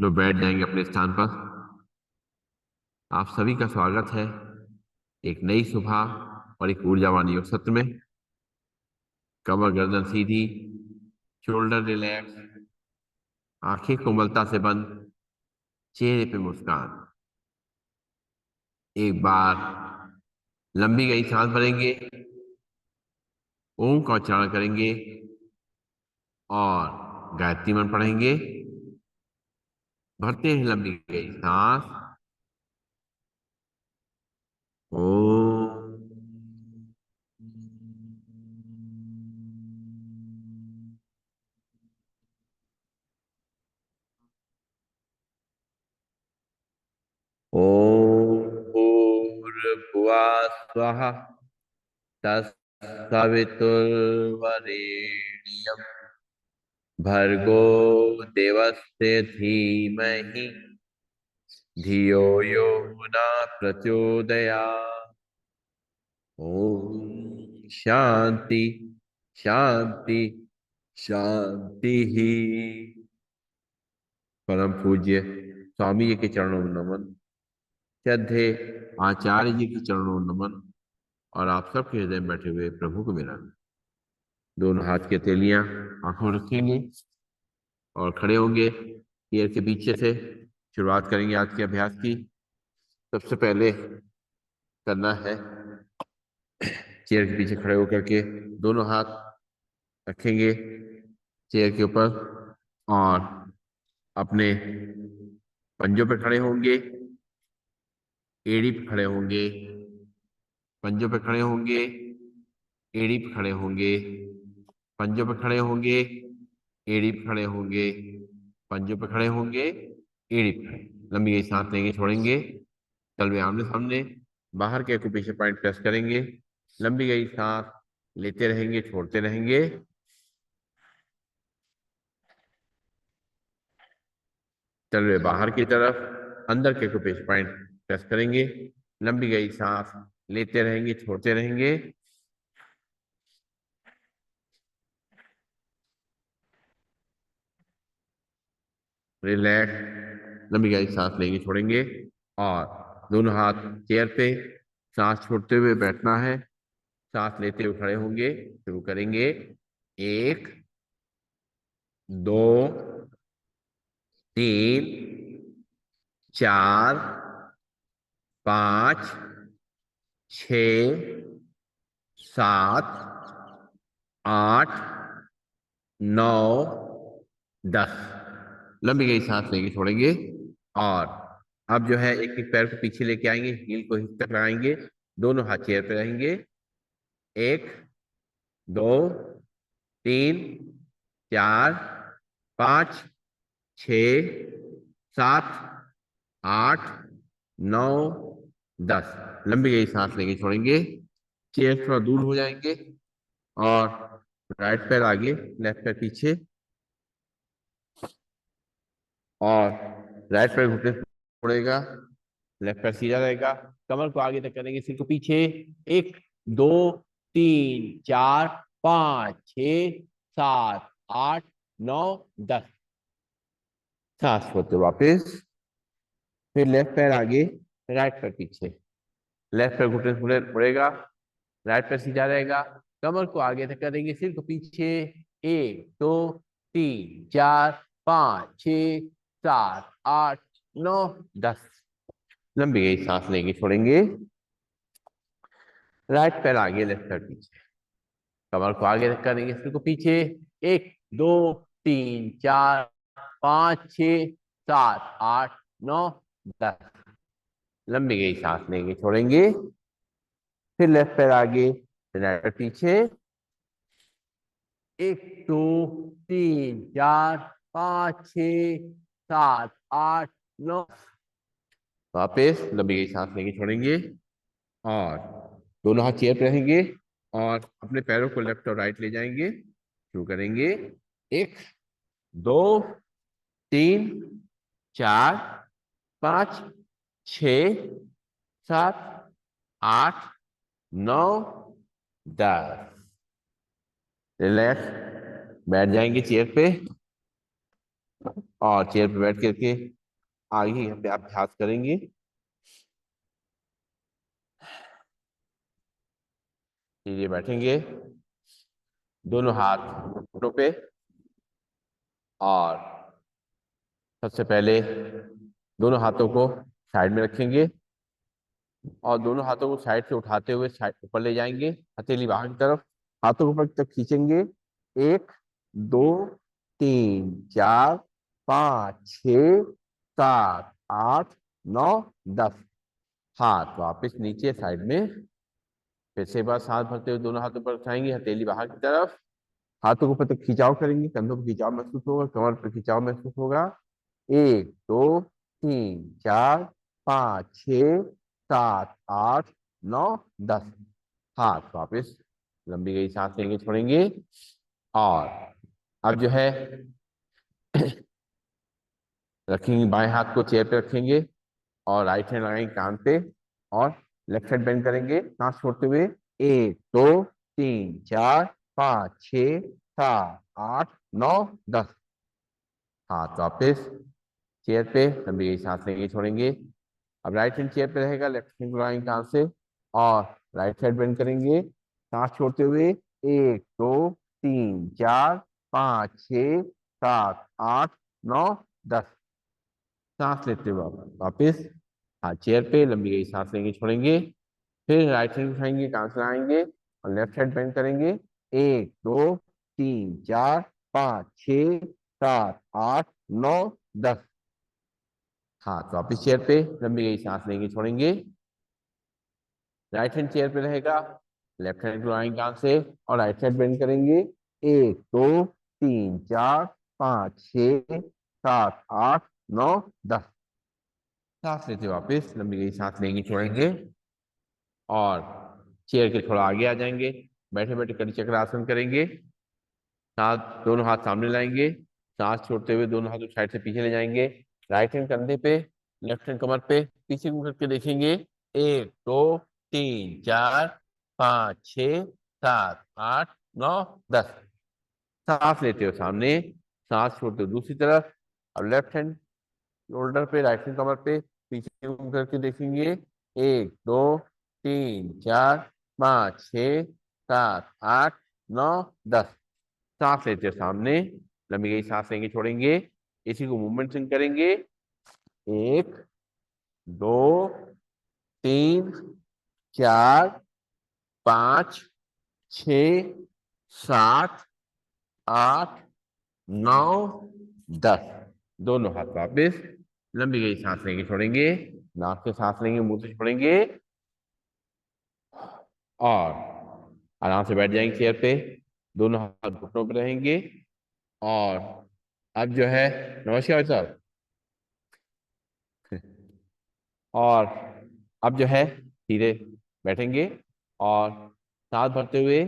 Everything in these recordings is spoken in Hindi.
लोग बैठ जाएंगे अपने स्थान पर। आप सभी का स्वागत है एक नई सुबह और एक ऊर्जावान योग सत्र में। कमर गर्दन सीधी, शोल्डर रिलैक्स, आंखें कोमलता से बंद, चेहरे पे मुस्कान। एक बार लंबी गई सांस भरेंगे, ओम का उच्चारण करेंगे और गायत्री मंत्र पढ़ेंगे। भरते हैं लंबी गई सांस। ओम। ओम भूर्भुवः स्वः तत्सवितुर्वरेण्यं भर्गो देवस्य धीमहि धियो यो न प्रचोदयात्। ओम शांति शांति शांति ही। परम पूज्य स्वामी जी के चरणों में नमन। श्रद्धे आचार्य जी के चरणों में नमन। और आप सबके हृदय में बैठे हुए प्रभु को मेरा नमन। दोनों हाथ की हथेलियां आंखों में रखेंगे और खड़े होंगे पैर के पीछे से। शुरुआत करेंगे आज के अभ्यास की। सबसे पहले करना है चेयर के पीछे खड़े होकर के दोनों हाथ रखेंगे चेयर के ऊपर और अपने पंजों पे खड़े होंगे, एड़ी पे खड़े होंगे, पंजों पे खड़े होंगे, एड़ी पे खड़े होंगे, पंजों पे खड़े होंगे, एड़ी पे खड़े होंगे, पंजों पे खड़े होंगे, एड़ी पे खड़े। लंबी गई सांस लेंगे, छोड़ेंगे, तलवे आमने सामने, बाहर के एक्यूप्रेशर पॉइंट प्रेस करेंगे। लंबी गई सांस लेते रहेंगे, छोड़ते रहेंगे। तलवे बाहर की तरफ, अंदर के एक्यूप्रेशर पॉइंट प्रेस करेंगे। लंबी गई सांस लेते रहेंगे, छोड़ते रहेंगे। रिलैक्स। लंबी गहरी सांस लेंगे, छोड़ेंगे और दोनों हाथ चेयर पे। सांस छोड़ते हुए बैठना है, सांस लेते हुए खड़े होंगे। शुरू करेंगे। एक, दो, तीन, चार, पांच, छ, सात, आठ, नौ, 10। लंबी गई सांस लेंगे, छोड़ेंगे और अब जो है एक एक पैर को पीछे लेके आएंगे, हील को हिप तक लगाएंगे। दोनों हाथ चेयर पे रहेंगे। एक, दो, तीन, चार, पाँच, छ, सात, आठ, नौ, 10। लंबी गई सांस लेंगे, छोड़ेंगे। चेयर थोड़ा दूर हो जाएंगे और राइट पैर आगे, लेफ्ट पैर पीछे और राइट पैर घुटने से मुड़ेगा, लेफ्ट पैर सीधा रहेगा। कमर को आगे तक करेंगे, सिर को पीछे। एक, दो, तीन, चार, पाँच, छ, सात, आठ, नौ, 10। सांस छोड़ते वापिस। फिर लेफ्ट पैर आगे, राइट पैर पीछे। लेफ्ट पैर घुटने से मुड़ेगा, राइट पैर सीधा रहेगा। कमर को आगे तक करेंगे, सिर को पीछे। एक, दो, तीन, चार, पाँच, छ, सात, आठ, नौ, 10। लंबी गई सांस लेंगे, छोड़ेंगे। राइट पैर आगे, लेफ्ट पैर पीछे। कमर को आगे तक करेंगे, सिर को पीछे। एक, दो, तीन, चार, पाँच, छ, सात, आठ, नौ, 10। लंबी गई सांस लेंगे, छोड़ेंगे। फिर लेफ्ट पैर आगे, राइट पैर पीछे। एक, दो, तीन, चार, पाँच, छ, सात, आठ, नौ। वापिस लंबी गई सांस लेंगे, छोड़ेंगे और दोनों हाथ चेयर पे रहेंगे और अपने पैरों को लेफ्ट और राइट ले जाएंगे। शुरू करेंगे। एक, दो, तीन, चार, पाँच, छ, सात, आठ, नौ, 10। रिलैक्स। बैठ जाएंगे चेयर पे। और चेयर पे बैठ करके आगे यहाँ पे अभ्यास करेंगे। सीधे बैठेंगे, दोनों हाथ घुटनों पे, और सबसे पहले दोनों हाथों को साइड में रखेंगे और दोनों हाथों को साइड से उठाते हुए साइड ऊपर ले जाएंगे, हथेली बाहर की तरफ, हाथों को ऊपर तक खींचेंगे। 1 2 3 4 5 6 7 8 9 10। हाथ वापिस नीचे साइड में। फिर से बार सांस भरते हुए दोनों हाथों पर उठाएंगे, हथेली बाहर की तरफ, हाथों को ऊपर तक खिंचाव करेंगे, कंधों पर खिंचाव महसूस होगा, कमर पर खिंचाव महसूस होगा। 1 2 3 4 5 6 7 8 9 10। हाथ वापस लंबी गई सांस लेंगे, छोड़ेंगे। और अब जो है रखेंगे, बाएं हाथ को चेयर पे रखेंगे और राइट हैंड लगाएंगे कान पे, और लेफ्ट साइड बेंड करेंगे सांस छोड़ते हुए। 1 2 3 4 5 6 7 8 9 10। हाथ वापस चेयर पे लंबी गई सांस लेंगे, छोड़ेंगे। अब राइट हैंड चेयर पे रहेगा, लेफ्ट हैंड लगाएंगे कान से और राइट साइड बेंड करेंगे सांस छोड़ते हुए। 1 2 3 4 5 6 7 8 9 10। सांस लेते हुए वापिस हाँ चेयर पे लंबी गई सांस लेंगे, छोड़ेंगे। फिर राइट हैंड उठाएंगे, कान से लगाएंगे और लेफ्ट साइड बेंड करेंगे। 1 2 3 4 5 6 7 8 9 10। हाथ वापिस चेयर पे लंबी गई सांस लेंगे, छोड़ेंगे। राइट हैंड चेयर पे रहेगा, लेफ्ट हैंड लगाएंगे कान से और राइट साइड बेंड करेंगे। 1 2 3 4 5 6 7 8 9 10। सांस लेते वापस लंबी गई सांस लेंगे, छोड़ेंगे। और चेयर के थोड़ा आगे आ जाएंगे, बैठे बैठे कड़ी चक्र आसन करेंगे। सांस दोनों हाथ सामने लाएंगे, सांस छोड़ते हुए दोनों हाथों साइड से पीछे ले जाएंगे। राइट हैंड कंधे पे, लेफ्ट हैंड कमर पे, पीछे मुड़ करके देखेंगे। 1 2 3 4 5 6 7 8 9 10। सांस लेते हो सामने, सांस छोड़ते हो दूसरी तरफ। अब लेफ्ट हैंड शोल्डर पे, राइट हैंड कमर पे, पीछे घूम करके देखेंगे। 1 2 3 4 5 6 7 8 9 10। सांस लेते हो सामने, लंबी गई सांस लेंगे, छोड़ेंगे। इसी को मूवमेंट सिंग करेंगे। 1 2 3 4 5 6 7 8 9 10। दोनों हाथ वापिस लंबी गई सांस लेंगे, छोड़ेंगे। नाक से सांस लेंगे, मुंह से छोड़ेंगे। और आराम से बैठ जाएंगे चेयर पे, दोनों हाथ घुटनों पे रहेंगे। और अब जो है, नमस्कार साहब। और अब जो है सीधे बैठेंगे और सांस भरते हुए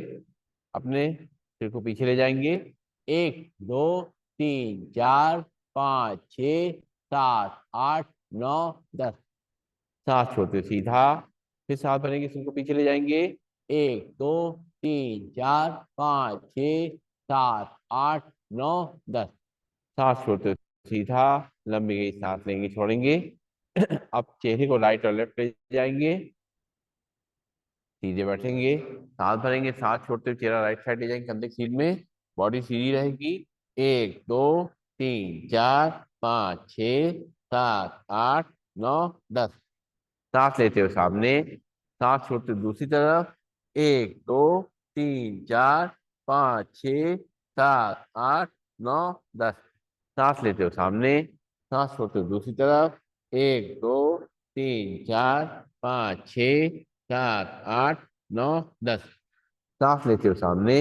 अपने सिर को पीछे ले जाएंगे। 1 2 3 4 5 6 7 8 9 10। सांस छोड़ते सीधा, फिर सांस भरेंगे, सिर को पीछे ले जाएंगे। 1 2 3 4 5 6 7 8 9 10। सांस छोड़ते सीधा, लंबी गई सांस लेंगे, छोड़ेंगे। अब चेहरे को राइट और लेफ्ट ले जाएंगे, सीधे बैठेंगे, सांस भरेंगे, सांस छोड़ते हुए चेहरा राइट साइड ले जाएंगे, कंधे की सीध में, बॉडी सीधी रहेगी। 1 2 3 4 5 6 7 8 9 10। सांस लेते हो सामने, सांस छोड़ते हुए दूसरी तरफ। 1 2 3 4 5 6 7 8 9 10। सांस लेते हो सामने, सांस छोड़ते हुए दूसरी तरफ। 1 2 3 4 5 6 7 8 9 10। सांस लेते हो सामने,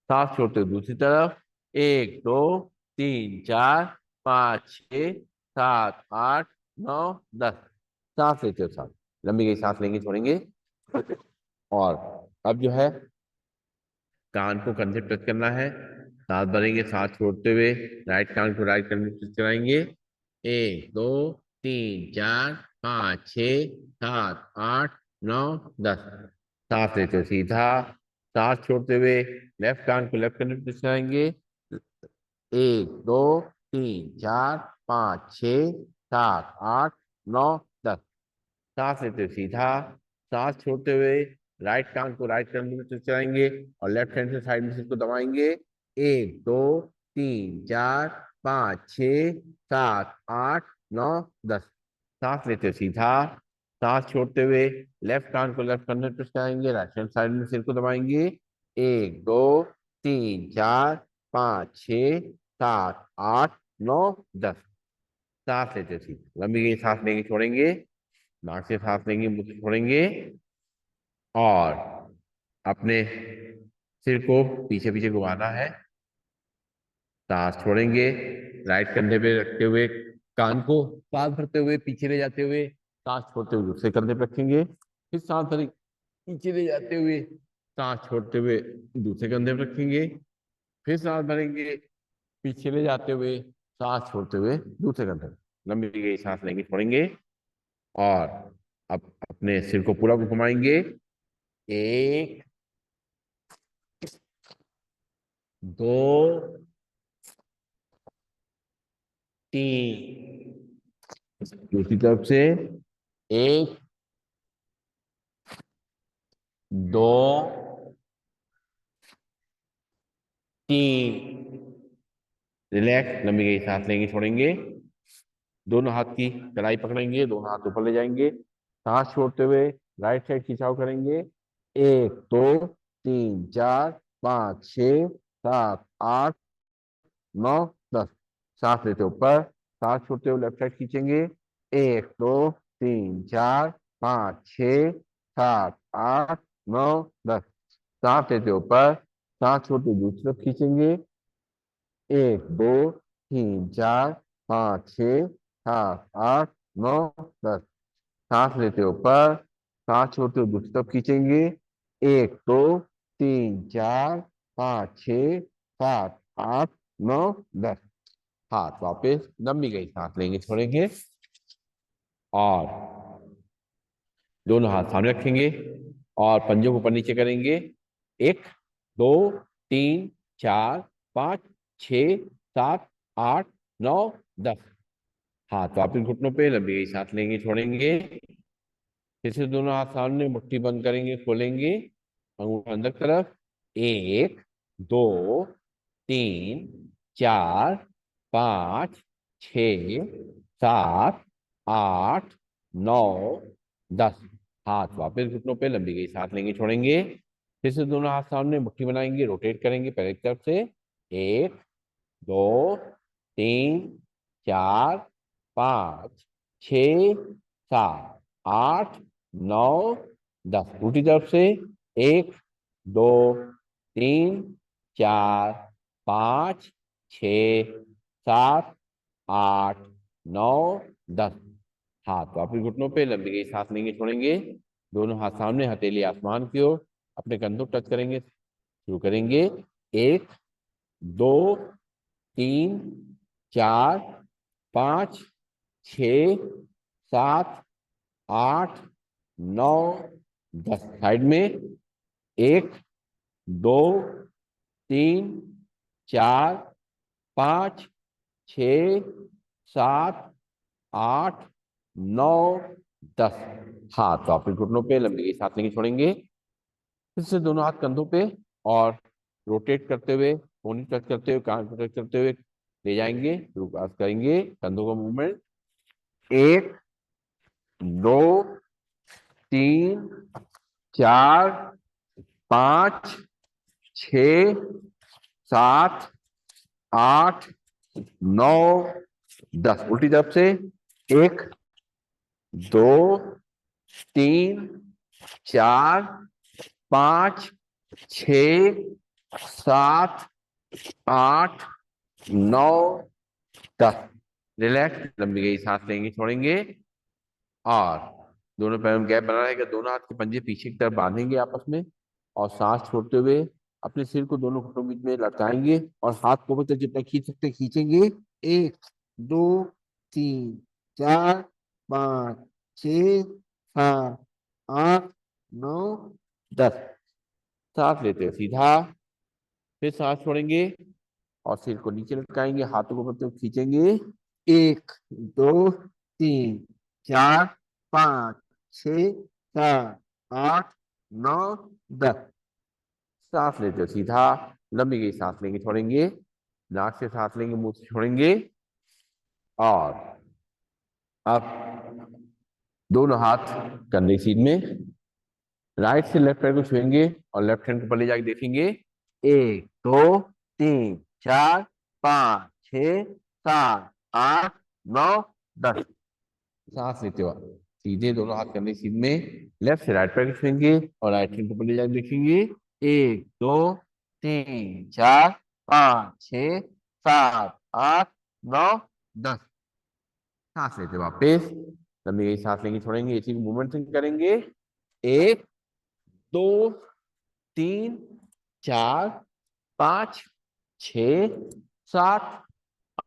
सांस छोड़ते हुए दूसरी तरफ। 1 2 3 4 5 6 7 8 9 10। सांस लेते हो सामने, लंबी गई सांस लेंगे, छोड़ेंगे। और अब जो है कान को कंधे टच करना है, सांस भरेंगे, सांस छोड़ते हुए राइट कान को राइट कंधे टच कराएंगे। 1 2 3 4 5 6 7 8 9 10। सांस लेते हो सीधा, सांस छोड़ते हुए लेफ्ट कान को लेफ्ट कंधे टच कराएंगे। 1 2 3 4 5 6 7 8 9 10। सांस लेते हुए सीधा, सांस छोड़ते हुए राइट कान को राइट कंधे में चलाएंगे और लेफ्ट हैंड से साइड में इसको दबाएंगे। 1 2 3 4 5 6 7 8 9 10। सांस लेते हुए सीधा, सांस छोड़ते हुए लेफ्ट कान को लेफ्ट कंधे पे चलाएंगे, राइट हैंड साइड में सिर को दबाएंगे। 1 2 3 4 5 6 7 8 9 10। सांस लेते हुए सीधा, लंबी गई सांस लेंगे, छोड़ेंगे, नाक से सांस लेंगे, मुंह से छोड़ेंगे और अपने सिर को पीछे पीछे घुमाना है। सांस छोड़ेंगे, राइट कंधे पे रखते हुए कान को सांस भरते हुए पीछे ले जाते हुए सांस छोड़ते हुए दूसरे कंधे पे रखेंगे। फिर सांस भरी पीछे ले जाते हुए सांस छोड़ते हुए दूसरे कंधे पे रखेंगे। फिर सांस भरेंगे पीछे ले जाते हुए सांस छोड़ते हुए दूसरे कंधे पे। लंबी गई सांस लेंगे, छोड़ेंगे और अब अपने सिर को पूरा घुमाएंगे। 1 2 3। दूसरी तरफ से 1 2 3। रिलैक्स, लंबी गई सांस लेंगे, छोड़ेंगे, दोनों हाथ की कलाई पकड़ेंगे, दोनों हाथ ऊपर ले जाएंगे, सांस छोड़ते हुए राइट साइड खिंचाव करेंगे। 1 2 3 4 5 6 7 8 9 10। सांस लेते ऊपर, सांस छोड़ते हुए लेफ्ट साइड खींचेंगे। 1 2 3 4 5 6 7 8 9 10। सांस लेते ऊपर, सांस छोड़ते दूसरी तरफ खींचेंगे। 1 2 3 4 5 6 7 8 9 10। सांस लेते ऊपर, सांस छोड़ते हुए दूसरी तरफ खींचेंगे। 1 2 3 4 5 6 7 8 9 10। हाथ वापस, लंबी गई सांस लेंगे, छोड़ेंगे और दोनों हाथ सामने रखेंगे और पंजों को ऊपर नीचे करेंगे। 1 2 3 4 5 6 7 8 9 10। हाथ वापस घुटनों पे, लंबी गई सांस लेंगे, छोड़ेंगे। फिर से दोनों हाथ सामने, मुट्ठी बंद करेंगे, खोलेंगे अंगूठा अंदर की तरफ। 1 2 3 4 5 6 7 8 9 10। हाथ वापस घुटनों पे, लंबी गई सांस लेंगे, छोड़ेंगे। फिर से दोनों हाथ सामने, मुट्ठी बनाएंगे, रोटेट करेंगे पहले की तरफ से। 1 2 3 4 5 6 7 8 9 10। उल्टी तरफ से। 1 2 3 4 5 6 7 8 9 10। हाथ वापिस घुटनों पे, लंबी गई सांस लेंगे, छोड़ेंगे, दोनों हाथ सामने, हथेली आसमान की ओर, अपने कंधों टच करेंगे, शुरू करेंगे। 1 2 3 4 5 6 7 8 9 10। साइड में। 1 2 3 4 5 6 7 8 9 10। हाथ वापिस घुटनों पे, लंबी गई सांस लेंगे, छोड़ेंगे। फिर से दोनों हाथ कंधों पे और रोटेट करते हुए, कोहनी टच करते हुए, कान को टच करते हुए ले जाएंगे, शुरुआत करेंगे कंधों का मूवमेंट। 1 2 3 4 5 6 7 8 9 10। उल्टी तरफ से। 1 2 3 4 5 6 7 8 9 10। रिलैक्स, लंबी गई सांस लेंगे, छोड़ेंगे और दोनों पैरों में गैप बना रहेगा, दोनों हाथ के पंजे पीछे की तरफ बांधेंगे आपस में और सांस छोड़ते हुए अपने सिर को दोनों घुटनों के बीच में लटकाएंगे और हाथ को ऊपर तक जितना खींच सकते खींचेंगे। 1 2 3 4 5 6 7 8 9 10। सांस लेते हुए सीधा, फिर सांस छोड़ेंगे और सिर को नीचे लटकाएंगे, हाथों को ऊपर खींचेंगे। 1 2 3 4 5 6 7 8 9 10। सांस लेते हो सीधा, लंबी गई सांस लेंगे, छोड़ेंगे, नाक से सांस लेंगे, मुंह से छोड़ेंगे। और अब दोनों हाथ कंधे की सीध में, राइट से लेफ्ट पैर को छुएंगे और लेफ्ट हैंड को ऊपर ले जाके देखेंगे। 1 2 3 4 5 6 7 8 9 10। सांस लेते हो सीधे, दोनों हाथ कंधे की सीध में, लेफ्ट से राइट पैर को छुएंगे और राइट हैंड को ऊपर ले जाके देखेंगे। 1 2 3 4 5 6 7 8 9 10। सांस लेते वापस, लंबी गई सांस लेंगे, छोड़ेंगे, इसी को मूवमेंट करेंगे। 1 2 3 4 5 6 7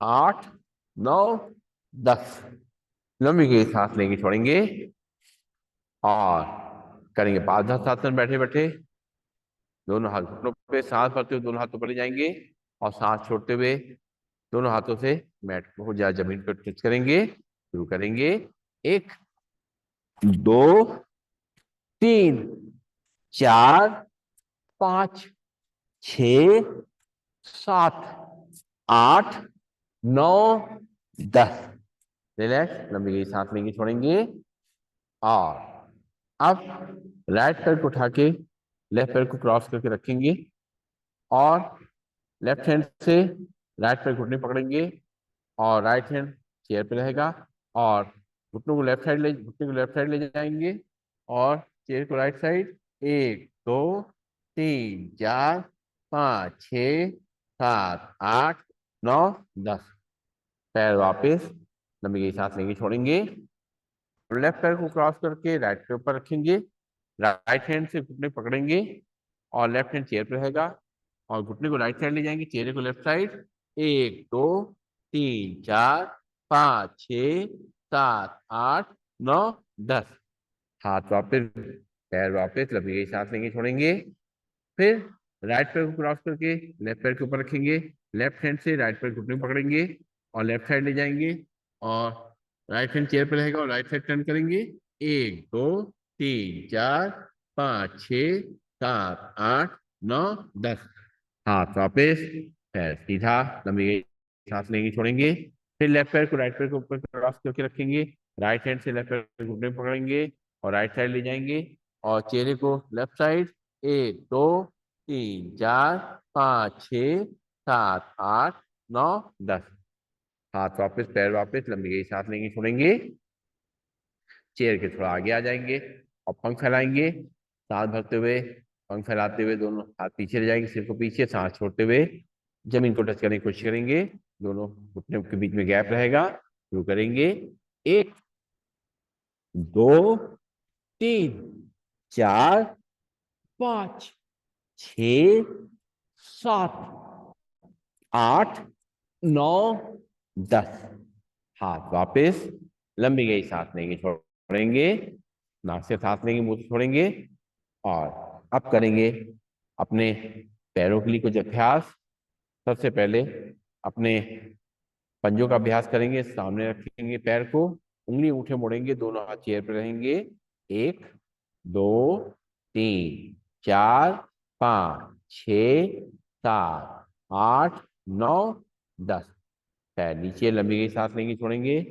8 9 10। लंबी गई सांस लेंगे, छोड़ेंगे और करेंगे पारदर्शासन बैठे बैठे। दोनों हाथ घुटनों पे, सांस भरते हुए दोनों हाथ ऊपर ले जाएंगे और सांस छोड़ते हुए दोनों हाथों से मैट को या जमीन पर टच करेंगे। शुरू करेंगे। 1 2 3 4 5 6 7 8 9 10। रिलैक्स, लंबी गई सांस लेंगे, छोड़ेंगे। और अब राइट पैर को उठा के लेफ्ट पैर को क्रॉस करके रखेंगे और लेफ्ट हैंड से राइट पैर घुटने पकड़ेंगे और राइट हैंड चेयर पे रहेगा और घुटने को लेफ्ट साइड ले जाएंगे और चेयर को राइट साइड। 1 2 3 4 5 6 7 8 9 10। पैर वापस, लंबी गई सांस लेंगे, छोड़ेंगे। लेफ्ट पैर को क्रॉस करके राइट के ऊपर रखेंगे, राइट हैंड से घुटने पकड़ेंगे और लेफ्ट हैंड चेयर पे रहेगा और घुटने को राइट साइड ले जाएंगे, चेहरे को लेफ्ट साइड। 1 2 3 4 5 6 7 8 9 10। हाथ वापस, पैर वापस, लंबी गई सांस लेंगे, छोड़ेंगे। फिर राइट पैर को क्रॉस करके लेफ्ट पैर के ऊपर रखेंगे, लेफ्ट हैंड से राइट पैर घुटने पकड़ेंगे और लेफ्ट साइड ले जाएंगे और राइट हैंड चेयर पे रहेगा और राइट साइड टर्न करेंगे। 1 2 3 4 5 6 7 8 9 10। हाथ वापस, पैर सीधा, लंबी गई सांस लेंगे, छोड़ेंगे। फिर लेफ्ट पैर को राइट पैर के ऊपर क्रॉस करके रखेंगे, राइट हैंड से लेफ्ट पैर को घुटने पकड़ेंगे और राइट साइड ले जाएंगे और चेहरे को लेफ्ट साइड। 1 2 3 4 5 6 7 8 9 10। हाथ वापस, पैर वापस, लंबी गई सांस लेंगे, छोड़ेंगे। चेयर के थोड़ा आगे आ जाएंगे और पंख फैलाएंगे, सांस भरते हुए, पंख फैलाते हुए दोनों हाथ पीछे ले जाएंगे, सिर को पीछे, सांस छोड़ते हुए जमीन को टच करने की कोशिश करेंगे। दोनों घुटने के बीच में गैप रहेगा। शुरू करेंगे। 1 2 3 4 5 6 7 8 9 10। हाथ वापस, लंबी गई सांस लेंगे, छोड़ेंगे, नाक से सांस लेंगे, मुंह से छोड़ेंगे। और अब करेंगे अपने पैरों के लिए कुछ अभ्यास। सबसे पहले अपने पंजों का अभ्यास करेंगे, सामने रखेंगे पैर को, उंगली अंगूठे मोड़ेंगे, दोनों हाथ चेयर पर रहेंगे। 1 2 3 4 5 6 7 8 9 10। पैर नीचे, लंबी गई सांस लेंगे, छोड़ेंगे।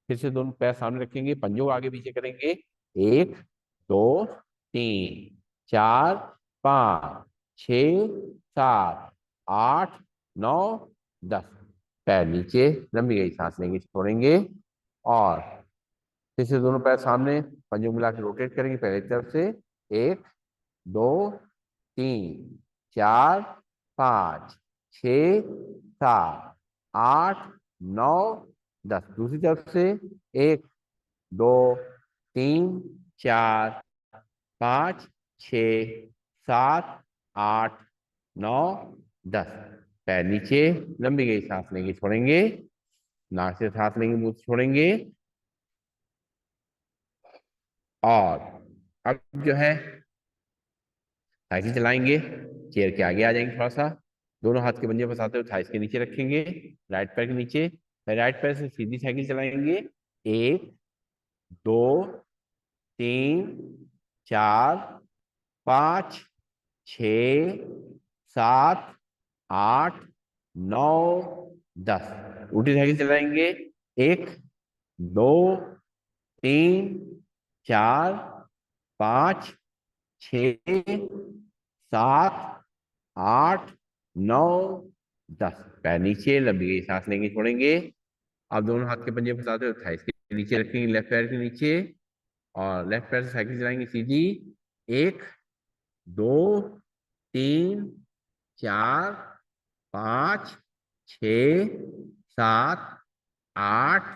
फिर से दोनों पैर सामने रखेंगे, पंजों को आगे पीछे करेंगे। 1 2 3 4 5 6 7 8 9 10। पैर नीचे, लंबी गई सांस लेंगे, छोड़ेंगे। और फिर से दोनों पैर सामने, पंजों मिला के रोटेट करेंगे पहले की तरफ से। 1 2 3 4 5 6 7 8 9 10। दूसरी तरफ से। 1 2 3 4 5 6 7 8 9 10। पैर नीचे, लंबी गई सांस लेंगे, छोड़ेंगे, नाक से सांस लेंगे, मुंह से छोड़ेंगे। और अब जो है साइकिल चलाएंगे, चेयर के आगे आ जाएंगे थोड़ा सा, दोनों हाथ के पंजे फंसाते हुए थाइस के नीचे रखेंगे, राइट पैर के नीचे। राइट पैर से सीधी साइकिल चलाएंगे। 1, 2, 3, 4, 5, 6, 7, 8, 9, 10। उल्टी साइकिल चलाएंगे। 1, 2, 3, 4, 5, 6, 7, 8, 9, 10। पैर नीचे, लंबी गई सांस लेंगे, छोड़ेंगे। आप दोनों हाथ के पंजे फंसाते हो थाइस के नीचे रखेंगे, लेफ्ट पैर के नीचे। और लेफ्ट पैर से साइकिल चलाएंगे सीधी। 1, 2, 3, 4, 5, 6, 7, 8,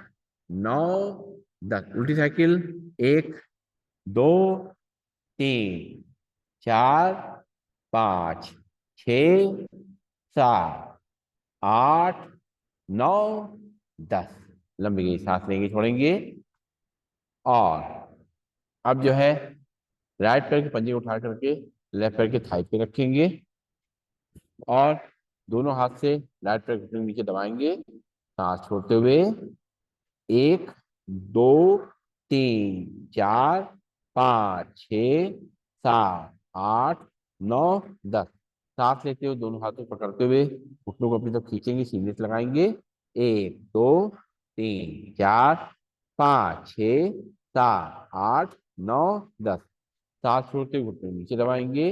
9, 10। उल्टी साइकिल। 1, 2, 3, 4, 5, 6, 7, 8, 9, 10। लंबी गई सांस लेंगे, छोड़ेंगे। और अब जो है राइट पैर के पंजे उठा करके लेफ्ट पैर के थाई पे रखेंगे और दोनों हाथ से राइट पैर घुटने के नीचे दबाएंगे, सांस छोड़ते हुए। 1, 2, 3, 4, 5, 6, 7, 8, 9, 10। सांस लेते हुए दोनों हाथों को पकड़ते हुए घुटनों को अपनी तरफ खींचेंगे, सीने से लगाएंगे। 1, 2, 3, 4, 5, 6, 7, 8, 9, 10। सांस छोड़ते हुए घुटने नीचे दबाएंगे।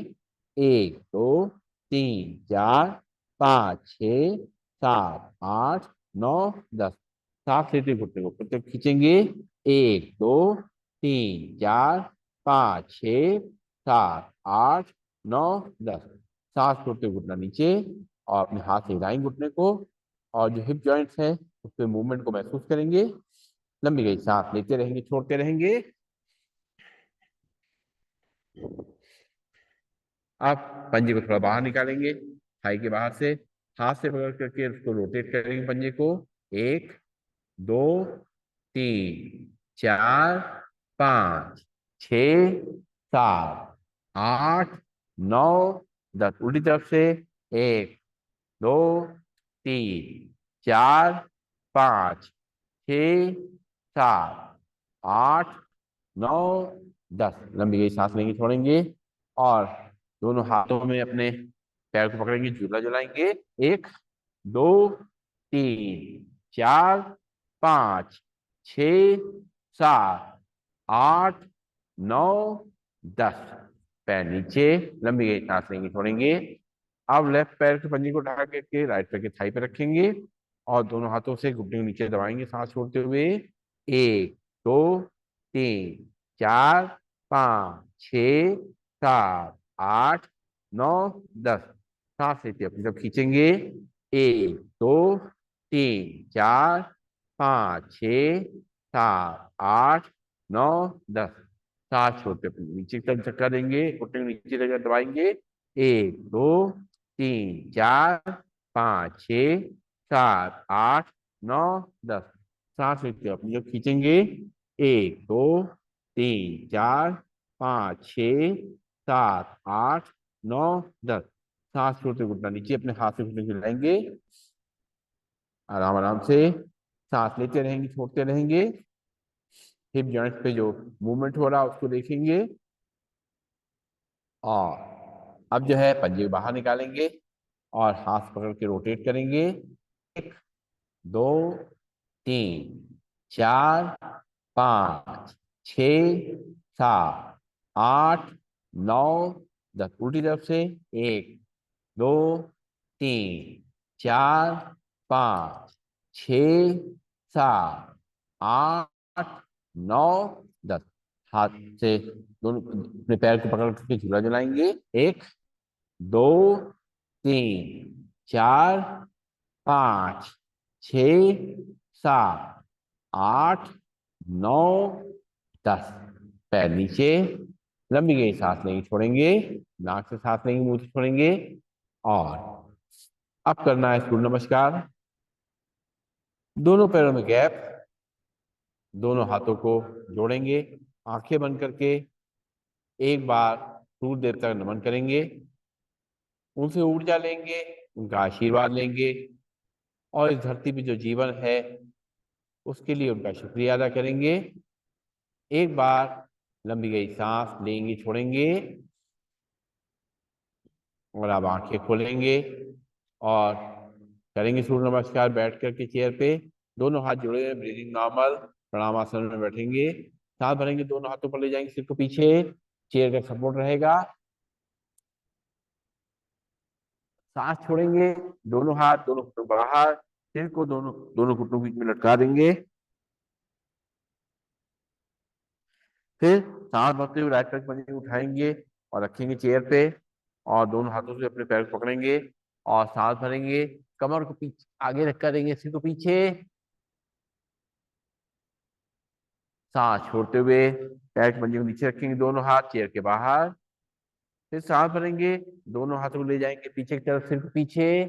1, 2, 3, 4, 5, 6, 7, 8, 9, 10। सांस लेते हुए घुटने को ऊपर तक खींचेंगे। 1, 2, 3, 4, 5, 6, 7, 8, 9, 10। सांस छोड़ते हुए घुटना नीचे और अपने हाथ से हिलाएंगे घुटने को। और जो हिप जॉइंट्स है उस पर मूवमेंट को महसूस करेंगे। लंबी गई सांस लेते रहेंगे, छोड़ते रहेंगे। आप पंजे को थोड़ा बाहर निकालेंगे, थाई के बाहर से। हाथ से पकड़ करके उसको रोटेट करेंगे पंजे को। 1, 2, 3, 4, 5, 6, 7, 8, 9, 10। उल्टी तरफ से। 1, 2, 3, 4, 5, 6, 7, 8, 9, 10। लंबी गई सांस लेंगे, छोड़ेंगे। और दोनों हाथों में अपने पैर को पकड़ेंगे, झूला झुलाएंगे। 1, 2, 3, 4, 5, 6, 7, 8, 9, 10। पैर नीचे, लंबी गई सांस लेंगे, छोड़ेंगे। अब लेफ्ट पैर के पंजे को उठा करके राइट पैर के थाई पे रखेंगे और दोनों हाथों से घुटने को नीचे दबाएंगे, सांस छोड़ते हुए। 1, 2, 3, 4, 5, 6, 7, 8, 9, 10। सांस लेते अपनी तरफ खींचेंगे। 1, 2, 3, 4, 5, 6, 7, 8, 9, 10। सांस छोड़ते अपने नीचे की तरफ धक्का देंगे, घुटने को नीचे जगह दबाएंगे। 1, 2, 3, 4, 5, 6, 7, 8, 9, 10। सांस लेते अपनी तरफ खींचेंगे। 1, 2, 3, 4, 5, 6, 7, 8, 9, 10। सांस छोड़ते घुटना नीचे, अपने हाथ से घुटने को हिलाएंगे। आराम आराम से सांस लेते रहेंगे, छोड़ते रहेंगे। हिप जॉइंट पे जो मूवमेंट हो रहा है उसको देखेंगे। और अब जो है पंजे बाहर निकालेंगे और हाथ पकड़ के रोटेट करेंगे। 1, 2, 3, 4, 5, 6, 7, 8, 9, 10। उल्टी तरफ से। 1, 2, 3, 4, 5, 6, 7, 8, 9, 10। हाथ से दोनों अपने पैर को पकड़ करके झूला झुलाएंगे। 1, 2, 3, 4, 5, 6, 7, 8, 9, 10। पैर नीचे, लंबी गई सांस लेंगे, छोड़ेंगे। नाक से सांस लेंगे, मुंह से छोड़ेंगे। और अब करना है सूर्य नमस्कार। दोनों पैरों में गैप, दोनों हाथों को जोड़ेंगे, आंखें बंद करके एक बार सूर्य देवता का नमन करेंगे। उनसे ऊर्जा लेंगे उनका आशीर्वाद लेंगे और इस धरती पे जो जीवन है उसके लिए उनका शुक्रिया अदा करेंगे। एक बार लंबी गई सांस लेंगे, छोड़ेंगे, और आप आंखें खोलेंगे और करेंगे सूर्य नमस्कार बैठ करके चेयर पे, दोनों हाथ जुड़े हुए, ब्रीदिंग नॉर्मल, प्रणाम आसन में बैठेंगे। सांस भरेंगे, दोनों हाथों पर ले जाएंगे सिर को पीछे, चेयर का सपोर्ट रहेगा। सांस छोड़ेंगे, दोनों हाथ दोनों घुटनों बाहर, सिर को दोनों दोनों घुटनों के बीच में लटका देंगे। फिर सांस भरते हुए राइट पैर पंजे उठाएंगे और रखेंगे चेयर पे, और दोनों हाथों से अपने पैर को पकड़ेंगे और सांस भरेंगे, कमर को पीछे आगे रख करेंगे, सिर को पीछे, सांस छोड़ते हुए पैर के पंजे को नीचे रखेंगे, दोनों हाथ चेयर के बाहर। फिर सांस भरेंगे, दोनों हाथों को ले जाएंगे पीछे की तरफ, सिर को पीछे,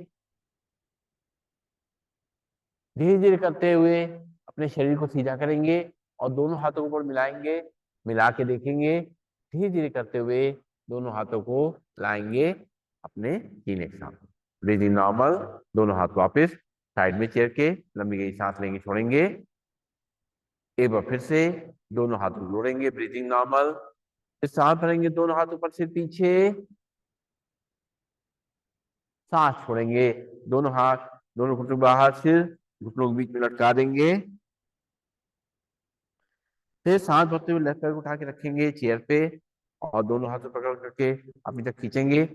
धीरे धीरे करते हुए अपने शरीर को सीधा करेंगे और दोनों हाथों को ऊपर मिलाएंगे, मिला के देखेंगे, धीरे धीरे करते हुए दोनों हाथों को लाएंगे अपने सीने के साथ। ब्रीदिंग नॉर्मल, दोनों हाथ वापस साइड में चेयर के, लंबी गई सांस लेंगे, छोड़ेंगे। एक बार फिर से दोनों हाथों को जोड़ेंगे, ब्रीदिंग नॉर्मल, फिर सांस भरेंगे, दोनों हाथ ऊपर सिर पीछे, सांस छोड़ेंगे, दोनों हाथ दोनों घुटनों बाहर, सिर घुटनों के बीच में लटका देंगे। फिर सांस भरते हुए लेफ्ट पैर को उठा के रखेंगे चेयर पे और दोनों हाथों पकड़ करके अपनी तक खींचेंगे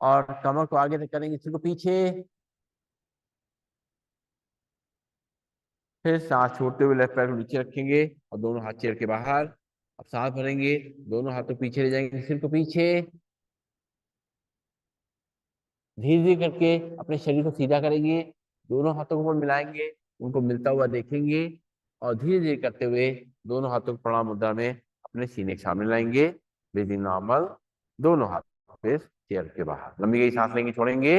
और कमर को आगे तक करेंगे, सिर को पीछे। फिर सांस छोड़ते हुए लेफ्ट पैर को नीचे रखेंगे और दोनों हाथ चेयर के बाहर। अब सांस भरेंगे, दोनों हाथों पीछे ले जाएंगे, सिर को पीछे, धीरे धीरे करके अपने शरीर को सीधा करेंगे, दोनों हाथों को ऊपर मिलाएंगे, उनको मिलता हुआ देखेंगे और धीरे धीरे करते हुए दोनों हाथों को प्रणाम मुद्रा में अपने सीने के सामने लाएंगे। ब्रीदिंग नॉर्मल, दोनों हाथ वापस चेयर के बाहर, लंबी गई सांस लेंगे, छोड़ेंगे।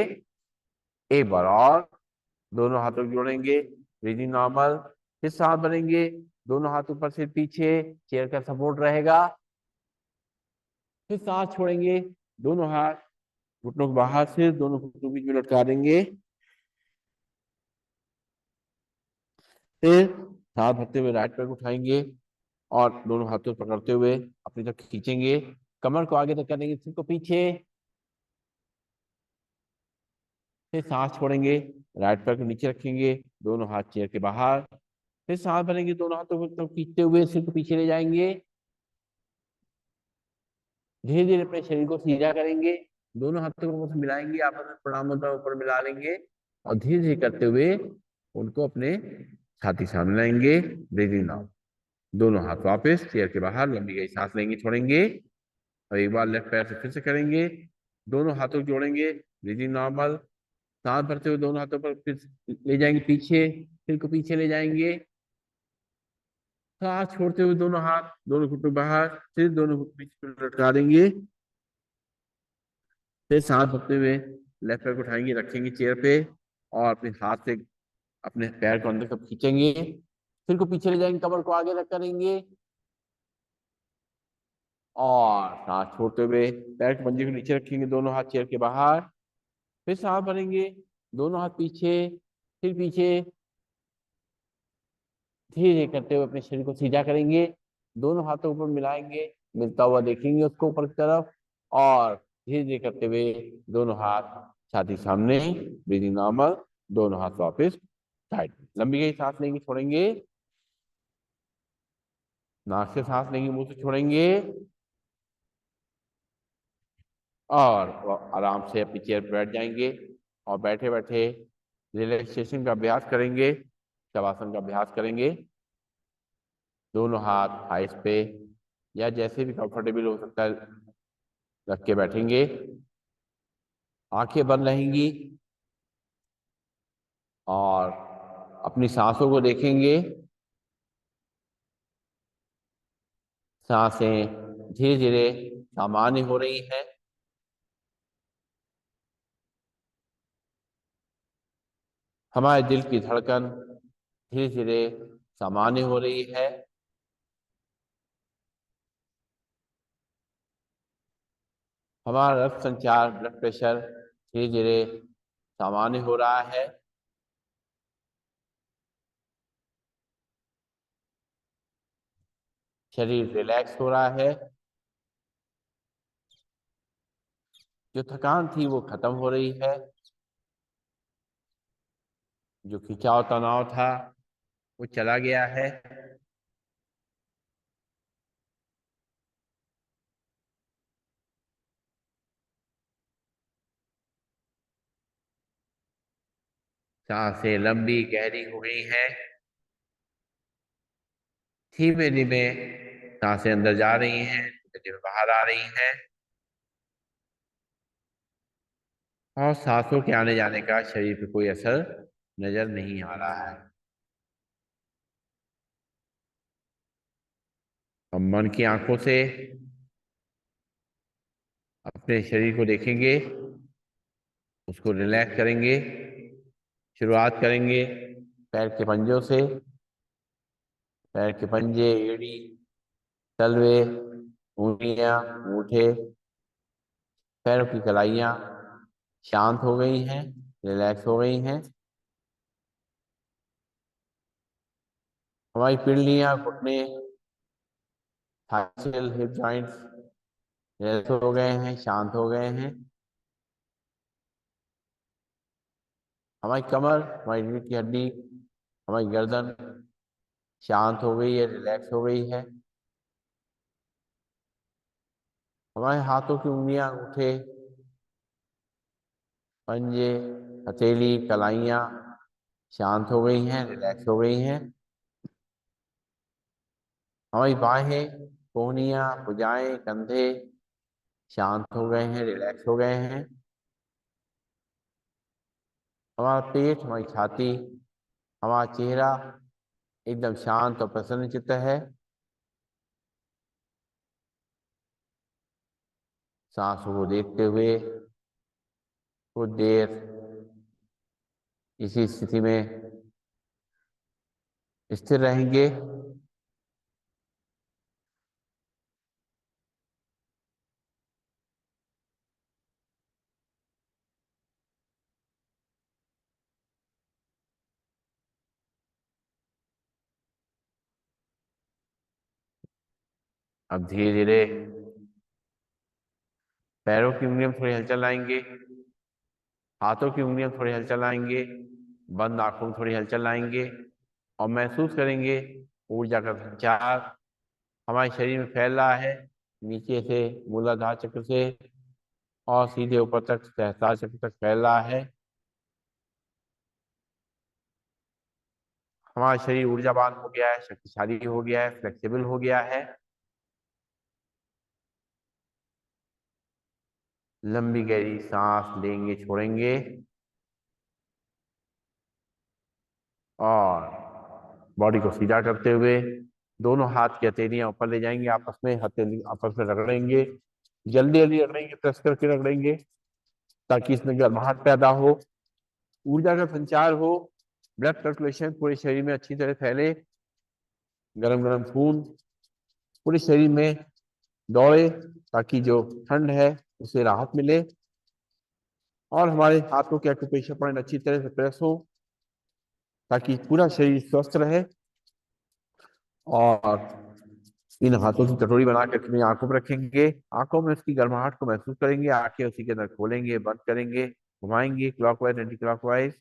एक बार और दोनों हाथों को जोड़ेंगे, ब्रीदिंग नॉर्मल, फिर सांस भरेंगे, दोनों हाथ ऊपर से पीछे, चेयर का सपोर्ट रहेगा। फिर सांस छोड़ेंगे, दोनों हाथ घुटनों को बाहर से दोनों घुटनों के बीच में लटका देंगे। फिर सांस भरते हुए राइट पैर को उठाएंगे और दोनों हाथों को पकड़ते हुए अपनी तरफ खींचेंगे, कमर को आगे तक करेंगे, सिर को पीछे, फिर सांस छोड़ेंगे, राइट पैर को नीचे रखेंगे, दोनों हाथ चेयर के बाहर। फिर सांस भरेंगे, दोनों हाथों को तरफ खींचते हुए सिर को पीछे ले जाएंगे, धीरे धीरे अपने शरीर को सीधा करेंगे, दोनों हाथों को आपस में मिलाएंगे, आपस में प्रणाम मुद्रा ऊपर मिला लेंगे और धीरे धीरे करते हुए उनको अपने छाती सामने लाएंगे। ब्रीदिंग आउट, दोनों हाथ वापस चेयर के बाहर, लंबी गई सांस लेंगे, छोड़ेंगे और एक बार लेफ्ट पैर से फिर से करेंगे, दोनों हाथों को जोड़ेंगे, ब्रीदिंग नॉर्मल, सांस भरते हुए दोनों हाथों पर फिर ले जाएंगे पीछे, सिर को पीछे ले जाएंगे, सांस छोड़ते हुए दोनों हाथ दोनों घुटनों बाहर, सिर दोनों घुटनों बीच में लटका देंगे। फिर सांस भरते हुए लेफ्ट पैर को उठाएंगे, रखेंगे चेयर पे और अपने हाथ से अपने पैर को अंदर तक खींचेंगे, सिर को पीछे ले जाएंगे, कमर को आगे रख करेंगे और सांस छोड़ते हुए पैर के पंजे को नीचे रखेंगे, दोनों हाथ चेयर के बाहर। फिर सांस भरेंगे, दोनों हाथ पीछे, फिर पीछे, धीरे धीरे करते हुए अपने शरीर को सीधा करेंगे, दोनों हाथों को ऊपर मिलाएंगे, मिलता हुआ देखेंगे उसको ऊपर की तरफ और धीरे धीरे करते हुए दोनों हाथ छाती सामने, ब्रीदिंग नॉर्मल, दोनों हाथ वापस साइड, लंबी गई सांस लेंगे, छोड़ेंगे, नाक से सांस लेंगे, मुंह से छोड़ेंगे और आराम से अपनी चेयर पर बैठ जाएंगे और बैठे बैठे रिलैक्सेशन का अभ्यास करेंगे, शवासन का अभ्यास करेंगे। दोनों हाथ थाइस पे या जैसे भी कंफर्टेबल हो सकता है रख के बैठेंगे, आंखें बंद रहेंगी और अपनी सांसों को देखेंगे। सांसें धीरे धीरे सामान्य हो रही हैं, हमारे दिल की धड़कन धीरे धीरे सामान्य हो रही है, हमारा रक्त संचार ब्लड प्रेशर धीरे धीरे सामान्य हो रहा है। शरीर रिलैक्स हो रहा है। जो थकान थी वो खत्म हो रही है। जो खिंचाव तनाव था वो चला गया है। सांसें लंबी गहरी हो गई हैं। धीमे धीमे सांसें अंदर जा रही हैं, धीमे धीमे बाहर आ रही हैं। और सांसों के आने जाने का शरीर पे कोई असर नजर नहीं आ रहा है। हम मन की आंखों से अपने शरीर को देखेंगे, उसको रिलैक्स करेंगे। शुरुआत करेंगे पैर के पंजों से। पैर के पंजे, एड़ी, तलवे, उंगलियां, अंगूठे, पैरों की कलाइयां शांत हो गई हैं, रिलैक्स हो गई हैं। हमारी पीढ़ियां, घुटने, थाइसेल, हिप जॉइंट्स रिलैक्स हो गए हैं, शांत हो गए हैं। हमारी कमर, हमारी रीढ़ की हड्डी, हमारी गर्दन शांत हो गई है, रिलैक्स हो गई है। हमारे हाथों की उंगलियां, अंगूठे, पंजे, हथेली, कलाइयां शांत हो गई हैं, रिलैक्स हो गई हैं। हमारी बाहें, कोहनियां, भुजाएं, कंधे शांत हो गए हैं, रिलैक्स हो गए हैं। हमारा पेट, हमारी छाती, हमारा चेहरा एकदम शांत और प्रसन्न चित्त है। सांसों को देखते हुए कुछ देर इसी स्थिति में स्थिर रहेंगे। अब धीरे धीरे पैरों की उंगलियों में थोड़ी हलचल लाएंगे, हाथों की उंगलियों में थोड़ी हलचल लाएंगे, बंद आंखों में थोड़ी हलचल लाएंगे और महसूस करेंगे ऊर्जा का संचार हमारे शरीर में फैल रहा है, नीचे से मूलाधार चक्र से और सीधे ऊपर तक सहस्त्रार चक्र तक फैल रहा है। हमारा शरीर ऊर्जावान हो गया है, शक्तिशाली हो गया है, फ्लेक्सिबल हो गया है। लंबी गहरी सांस लेंगे, छोड़ेंगे और बॉडी को सीधा करते हुए दोनों हाथ की हथेलियां ऊपर ले जाएंगे, आपस में हथेली आपस में रगड़ेंगे। जल्दी जल्दी रगड़ेंगे, प्रेस करके रगड़ेंगे ताकि इसमें गर्माहट पैदा हो, ऊर्जा का संचार हो, ब्लड सर्कुलेशन पूरे शरीर में अच्छी तरह फैले, गरम गरम खून पूरे शरीर में दौड़े ताकि जो ठंड है उसे राहत मिले और हमारे हाथों के एक्यूप्रेशर पॉइंट अच्छी तरह से प्रेस हो ताकि पूरा शरीर स्वस्थ रहे। और इन हाथों की कटोरी बनाकर अपनी आंखों पर रखेंगे, आंखों में उसकी गर्माहट को महसूस करेंगे, आंखें उसी के अंदर खोलेंगे, बंद करेंगे, घुमाएंगे क्लॉकवाइज एंटी क्लॉकवाइज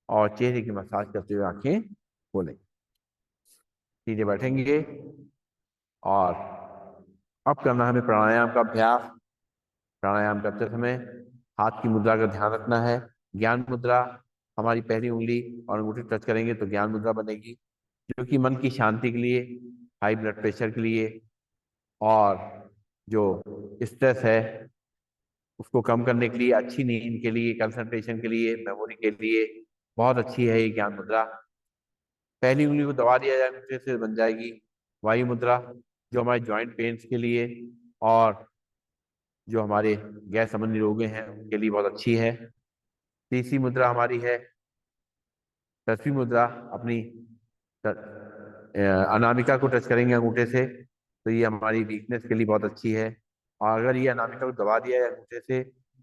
और चेहरे की मसाज करते हुए आंखें खोलेंगे। सीधे बैठेंगे और अब करना हमें प्राणायाम का अभ्यास। प्राणायाम करते समय हाथ की मुद्रा का ध्यान रखना है। ज्ञान मुद्रा, हमारी पहली उंगली और अंगूठी टच करेंगे तो ज्ञान मुद्रा बनेगी, जो कि मन की शांति के लिए, हाई ब्लड प्रेशर के लिए और जो स्ट्रेस है उसको कम करने के लिए, अच्छी नींद के लिए, कंसंट्रेशन के लिए, मेमोरी के लिए बहुत अच्छी है ये ज्ञान मुद्रा। पहली उंगली को दबा दिया जाए अंगूठे से बन जाएगी वायु मुद्रा, जो हमारे जॉइंट पेन्स के लिए और जो हमारे गैस संबंधी रोग हैं उनके लिए बहुत अच्छी है। तीसरी मुद्रा हमारी है दसवीं मुद्रा, अपनी अनामिका को टच करेंगे अंगूठे से तो ये हमारी वीकनेस के लिए बहुत अच्छी है। और अगर ये अनामिका को दबा दिया है अंगूठे से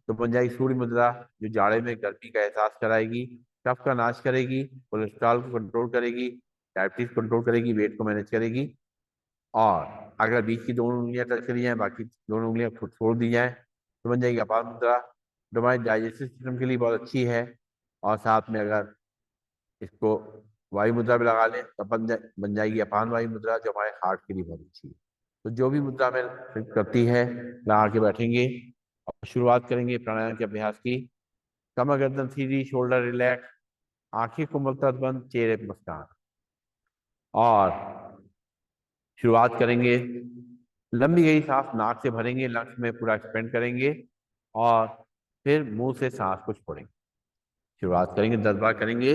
तो बन जाएगी सूर्य मुद्रा, जो जाड़े में गर्मी का एहसास कराएगी, कफ का नाश करेगी, कोलेस्ट्रॉल को कंट्रोल करेगी, डायबिटीज कंट्रोल करेगी, वेट को मैनेज करेगी। और अगर बीच की दोनों उंगलियां टच करी जाए, बाकी दोनों उंगलियां खुद छोड़ दी जाए, तो बन जाएगी अपान मुद्रा, जो हमारे डाइजेस्टिव सिस्टम के लिए बहुत अच्छी है। और साथ में अगर इसको वायु मुद्रा भी लगा लें तब बन जाएगी अपान वायु मुद्रा, जो हमारे हार्ट के लिए बहुत अच्छी है। तो जो भी मुद्रा में करती है, लगा के बैठेंगे और शुरुआत करेंगे प्राणायाम के अभ्यास की। कमर गर्दन सीधी, शोल्डर रिलैक्स, आंखें कोमलता बंद, चेहरे पर मुस्कान। और शुरुआत करेंगे, लंबी गई सांस नाक से भरेंगे, लंग्स में पूरा एक्सपेंड करेंगे, और फिर मुंह से सांस को छोड़ेंगे। शुरुआत करेंगे, 10 बार करेंगे।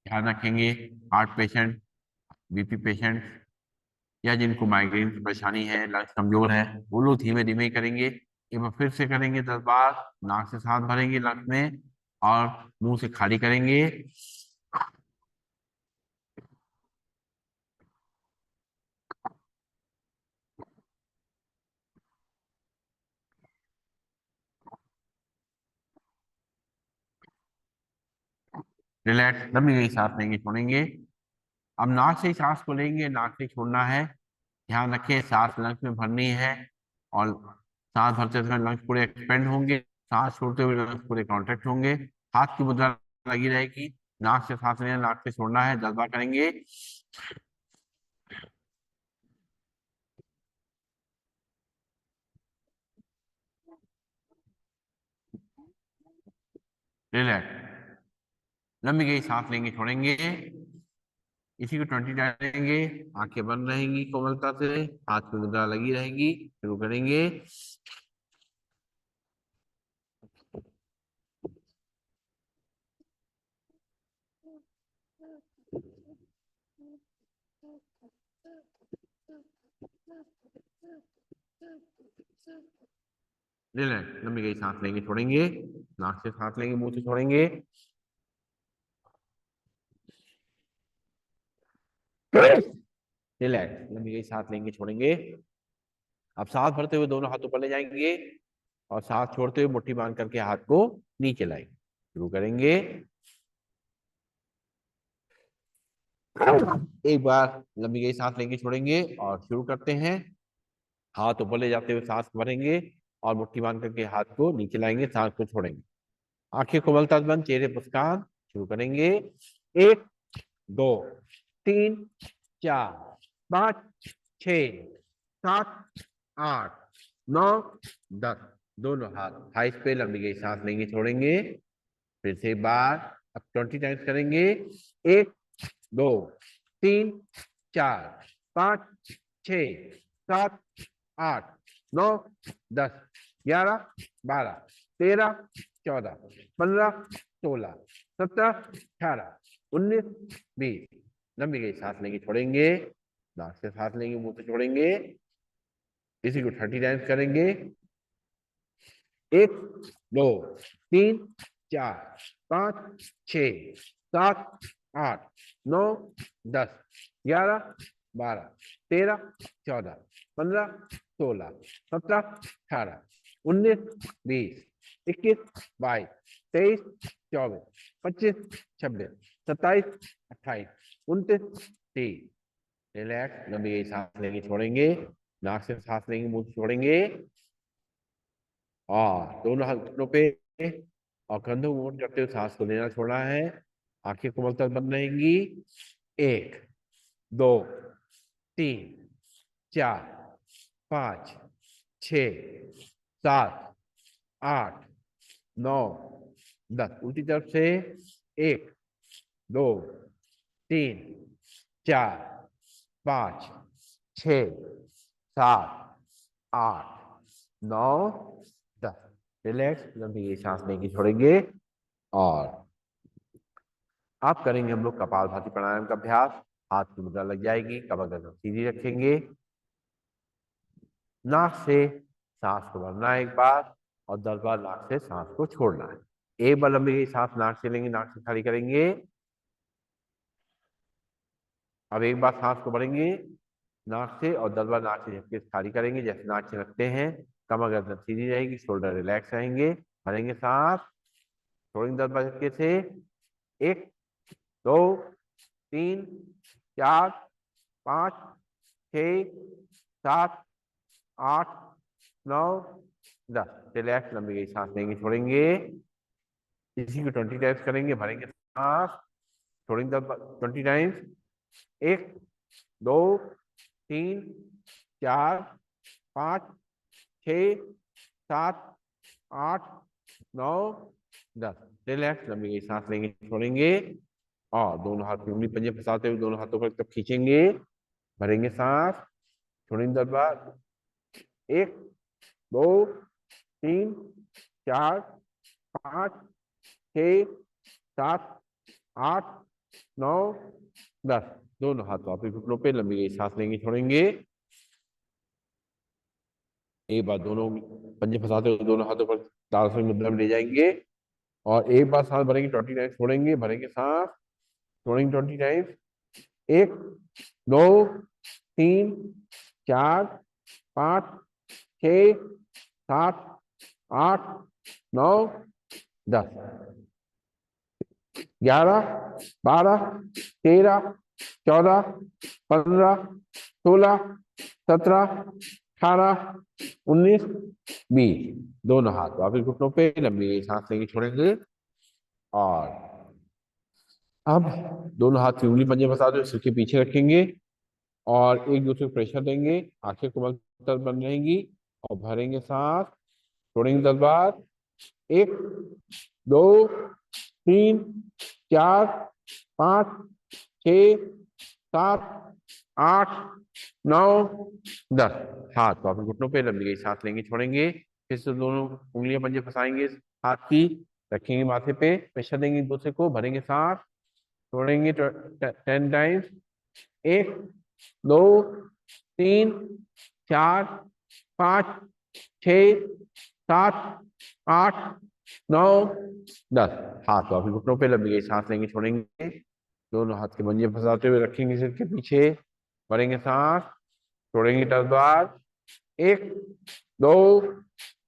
ध्यान रखेंगे, हार्ट पेशेंट, बीपी पेशेंट, या जिनको माइग्रेन की परेशानी है, लंग्स कमजोर है, वो लोग धीमे धीमे करेंगे। एक बार फिर से करेंगे, 10 बार। नाक से सांस भरेंगे लंग्स में, और मुंह से खाली करेंगे। रिलैक्स, लंबी गई सांस लेंगे, छोड़ेंगे। अब नाक से ही सांस को लेंगे, नाक से छोड़ना है। ध्यान रखें, सांस लंग्स में भरनी है, और सांस भरते समय लंग्स पूरे एक्सपेंड होंगे, सांस छोड़ते हुए लंग्स पूरे कॉन्ट्रैक्ट होंगे। हाथ की मुद्रा लगी रहेगी, नाक से सांस लेना, नाक से छोड़ना है, 10 बार करेंगे। रिलैक्स, लंबी गई सांस लेंगे, छोड़ेंगे। इसी को 20 डालेंगे। आंखें बंद रहेंगी कोमलता से, हाथ की मुद्रा लगी रहेगी। शुरू करेंगे। रिलैक्स, लंबी गई सांस लेंगे, छोड़ेंगे। नाक से सांस लेंगे, मुंह से छोड़ेंगे। रिलैक्स, लंबी गई सांस लेंगे, छोड़ेंगे। अब सांस भरते हुए दोनों हाथ ऊपर ले जाएंगे, और सांस छोड़ते हुए मुट्ठी बांध करके हाथ को नीचे लाएंगे। शुरू करेंगे। एक बार लंबी गई सांस लेंगे, छोड़ेंगे, और शुरू करते हैं। हाथ ऊपर ले जाते हुए सांस भरेंगे, और मुट्ठी बांध करके हाथ को नीचे लाएंगे, सांस को छोड़ेंगे। आंखें कोमलता बंद, चेहरे मुस्कान। शुरू करेंगे। 1, 2, 3, 4, 5, 6, 7, 8, 9, 10। दोनों हाथ थाइस पे, लंबी गई सांस लेंगे, छोड़ेंगे। फिर से एक बार, अब 20 टाइम्स करेंगे। 1, 2, 3, 4, 5, 6, 7, 8, 9, 10, 11, 12, 13, 14, 15, 16, 17, 18, 19, 20। लंबी गई सांस लेंगे, छोड़ेंगे। नाक से सांस लेंगे, मुंह से छोड़ेंगे। इसी को 30 टाइम्स करेंगे। 1, 2, 3, 4, 5, 6, 7, 8, 9, 10, 11, 12, 13, 14, 15, 16, 17, 18, 19, 20, 21, 22, 23, 24, 25, 26, 27, 28, 29, 30। रिलैक्स, लंबी गई सांस लेंगे, छोड़ेंगे। नाक से सांस लेंगे, मुंह से छोड़ेंगे। और दोनों हाथ घुटनों पे, और कंधों को मूवमेंट करते हुए सांस को लेना छोड़ना है। आंखें कोमल तक बंद रहेंगी। 1, 2, 3, 4, 5, 6, 7, 8, 9, 10। उल्टी तरफ से। 1, 2, 3, 4, 5, 6, 7, 8, 9, 10। रिलैक्स, लंबी सांस लेंगे, छोड़ेंगे। और आप करेंगे हम लोग कपालभाति प्राणायाम का अभ्यास। हाथ की मुद्रा लग जाएगी, कमर गर्दन सीधी रखेंगे। नाक से सांस को भरना है एक बार, और 10 बार नाक से सांस को छोड़ना है। एक बार लंबी गई सांस नाक से लेंगे, नाक से खाली करेंगे। अब एक बार सांस को भरेंगे नाक से, और 10 बार नाक से झटके से खाली करेंगे। जैसे नाक से रखते हैं, कमर गर्दन सीधी रहेगी, शोल्डर रिलैक्स रहेंगे। भरेंगे सांस, छोड़ेंगे 10 बार झटके से। 1, 2, 3, 4, 5, 6, 7, 8, 9, 10। रिलैक्स लंबी गई सांस लेंगे, छोड़ेंगे। इसी को 20 टाइम्स करेंगे। भरेंगे सांस, छोड़ेंगे 20 टाइम्स। 1, 2, 3, 4, 5, 6, 7, 8, 9, 10। रिलैक्स लंबी गई सांस लेंगे, छोड़ेंगे। और दोनों हाथ की उंगली पंजे फंसाते हुए दोनों हाथों पर तब खींचेंगे। भरेंगे सांस, छोड़ेंगे 10 बार। 1, 2, 3, 4, 5, 6, 7, 8, 9, 10। दोनों हाथ वापस घुटनों पे लंबी गई सांस लेंगे, छोड़ेंगे। एक बार दोनों पंजे फंसाते हुए दोनों हाथों पर तारसम मुद्रा में ले जाएंगे। और एक बार सांस भरेंगे 20 टाइम्स, छोड़ेंगे। भरेंगे सांस, छोड़ेंगे 20 टाइम्स। 1, 2, 3, 4, 5, 6, 7, 8, 9, 10। 11, 12, 13, 14, 15, 16, 17, 18, 19, 20। दोनों हाथ वापिस घुटनों पे लंबी सांस लेंगे, छोड़ेंगे। और अब दोनों हाथ की उंगली पंजे फंसा दो, सिर के पीछे रखेंगे और एक दूसरे को प्रेशर देंगे। आंखें कोमल तर बन रहेंगी और भरेंगे सांस, छोड़ेंगे 10 बार। 1, 2, 3, 4, 5, 6, 7, 8, 9, 10। हाथ वापस घुटनों पे लंबी गई सांस लेंगे, छोड़ेंगे। फिर से दोनों उंगलियां पंजे फंसाएंगे हाथ की, रखेंगे माथे पे, प्रेशर देंगे एक दूसरे को। भरेंगे सांस, छोड़ेंगे 10 टाइम्स। 1, 2, 3, 4, 5, 6, 7, 8, 9, 10। हाथ वापस घुटनों पे लंबी गई सांस लेंगे, छोड़ेंगे। दोनों हाथ के पंजे फंसाते हुए रखेंगे सिर के पीछे। भरेंगे सांस, छोड़ेंगे 10 बार। 1, 2,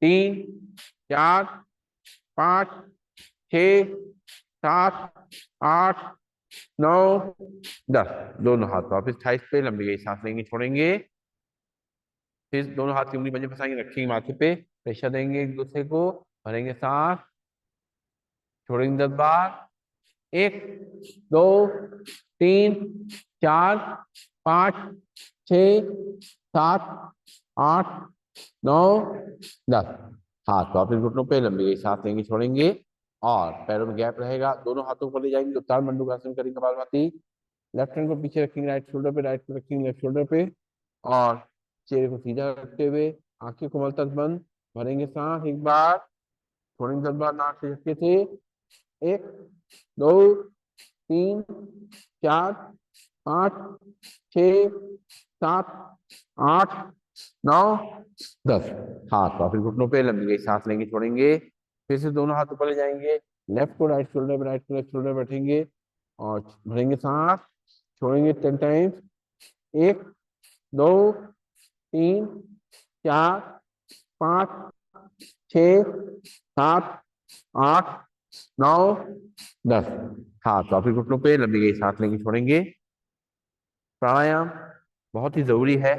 3, 4, 5, 6, 7, 8, 9, 10। दोनों हाथ वापस थाइस पे लंबी गई सांस लेंगे, छोड़ेंगे। फिर दोनों हाथ की उंगली पंजे फंसाएंगे, रखेंगे माथे पे, प्रेशर देंगे एक दूसरे को। भरेंगे सांस, छोड़ेंगे 10 बार। 1, 2, 3, 4, 5, 6, 7, 8, 9, 10। हाथ वापस घुटनों पे लंबी गई सांस लेंगे, छोड़ेंगे। और पैरों में गैप रहेगा, दोनों हाथों को ले जाएंगे, उत्तान मंडूकासन करेंगे कपालभाति। लेफ्ट हैंड को पीछे रखेंगे राइट शोल्डर पे, राइट को रखेंगे लेफ्ट शोल्डर पे। और चेहरे को सीधा रखते हुए आंखें कोमल तक बंद। भरेंगे सांस एक बार, छोड़ेंगे 10 बार नाक से झटके से। 1, 2, 3, 4, 5, 6, 7, 8, 9, 10। हाथ वापिस घुटनों पे लंबी गई सांस लेंगे, छोड़ेंगे। फिर से दोनों हाथ ऊपर ले जाएंगे, लेफ्ट को राइट शोल्डर पे, राइट को लेफ्ट शोल्डर बैठेंगे और भरेंगे सांस, छोड़ेंगे 10 टाइम्स। 1, 2, 3, 4, 5, 6, 7, 8, 9, 10। हाथ वापिस घुटनों पे लंबी गई सांस लेंगे, छोड़ेंगे। प्राणायाम बहुत ही जरूरी है।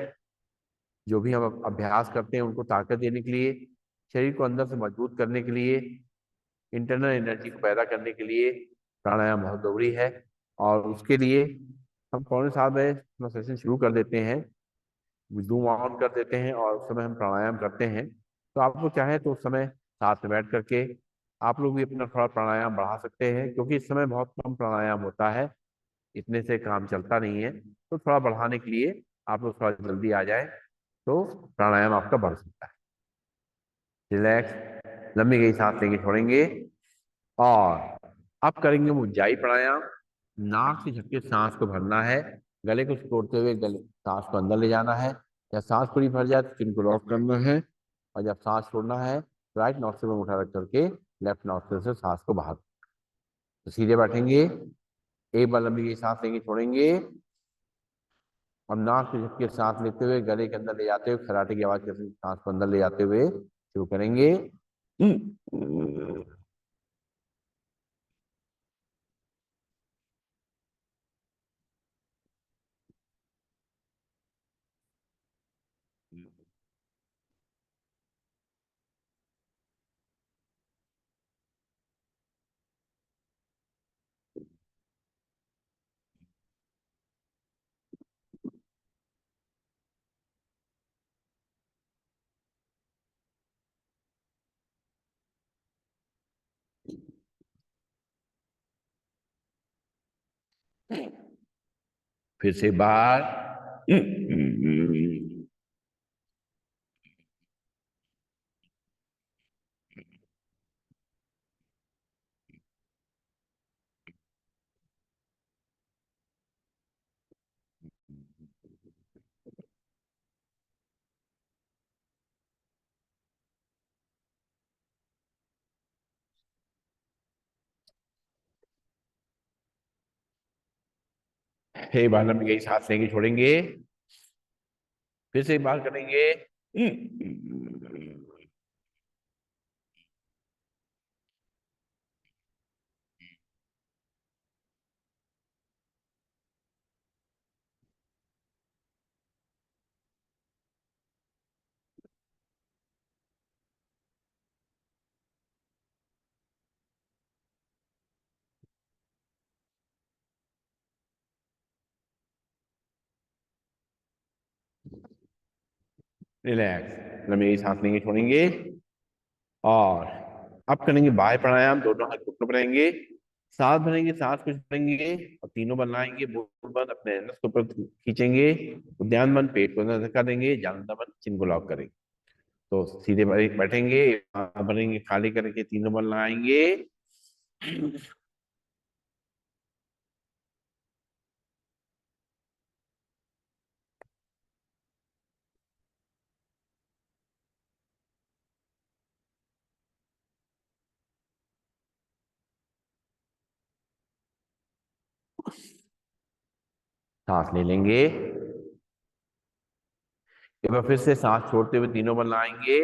जो भी हम अभ्यास करते हैं उनको ताकत देने के लिए, शरीर को अंदर से मजबूत करने के लिए, इंटरनल एनर्जी को पैदा करने के लिए प्राणायाम बहुत जरूरी है। और उसके लिए हम 6:45 में अपना सेशन शुरू कर देते हैं, जूम ऑन कर देते हैं और उस समय हम प्राणायाम करते हैं। तो आप लोग चाहें तो उस समय साथ में बैठ करके आप लोग भी अपना थोड़ा प्राणायाम बढ़ा सकते हैं, क्योंकि इस समय बहुत कम प्राणायाम होता है, इतने से काम चलता नहीं है। तो थोड़ा बढ़ाने के लिए आप लोग थोड़ा जल्दी आ जाए तो प्राणायाम आपका बढ़ सकता है। रिलैक्स लंबी गई सांस लेंगे, छोड़ेंगे। और अब करेंगे हम उज्जाई प्राणायाम। नाक से झटके सांस को भरना है, गले को सिकोड़ते हुए गले सांस को अंदर ले जाना है। जब सांस पूरी भर जाए तो चिन को लॉक करना है, और जब सांस छोड़ना है राइट नॉस्ट्रिल में उठा रख करके लेफ्ट नॉस्ट्रिल से सांस को बाहर। तो सीधे बैठेंगे, एक बार लंबी सांस लेंगे, छोड़ेंगे, और नाक से झपके सांस लेते हुए गले के अंदर ले जाते हुए खराटे की आवाज के साथ सांस को अंदर ले जाते हुए शुरू करेंगे। फिर से बाहर। एक बार लंबी सांस लेंगे, छोड़ेंगे, फिर से बाहर करेंगे। रिलैक्स, लंबी सांस लेंगे, छोड़ेंगे, और अब करेंगे बाह्य प्राणायाम। दोनों हाथ घुटनों पर रहेंगे, सांस भरेंगे, सांस को छोड़ेंगे, और तीनों बनाएंगे। बुलबुल बंद, अपने नस को ऊपर खींचेंगे, उद्यान बंद, पेट को अंदर धक्का देंगे, जानता बंद, चिन को लॉक करेंगे। तो सीधे बैठेंगे, सांस भरेंगे, खाली करके तीनों बल लगाएंगे। सांस ले लेंगे, एक बार फिर से सांस छोड़ते हुए तीनों बल लगाएंगे।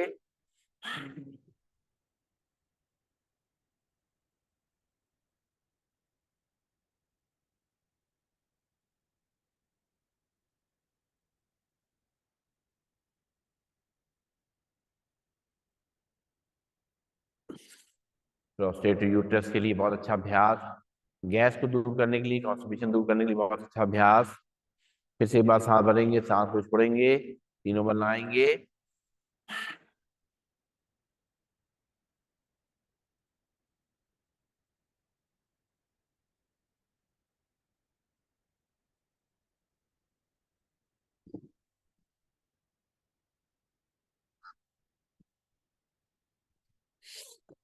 प्रोस्टेट यूट्रस के लिए बहुत अच्छा अभ्यास, गैस को दूर करने के लिए, कॉन्स्टिपेशन दूर करने के लिए बहुत अच्छा अभ्यास। फिर से एक बार सांस भरेंगे, सांस को छोड़ेंगे, तीनों बल लगाएंगे।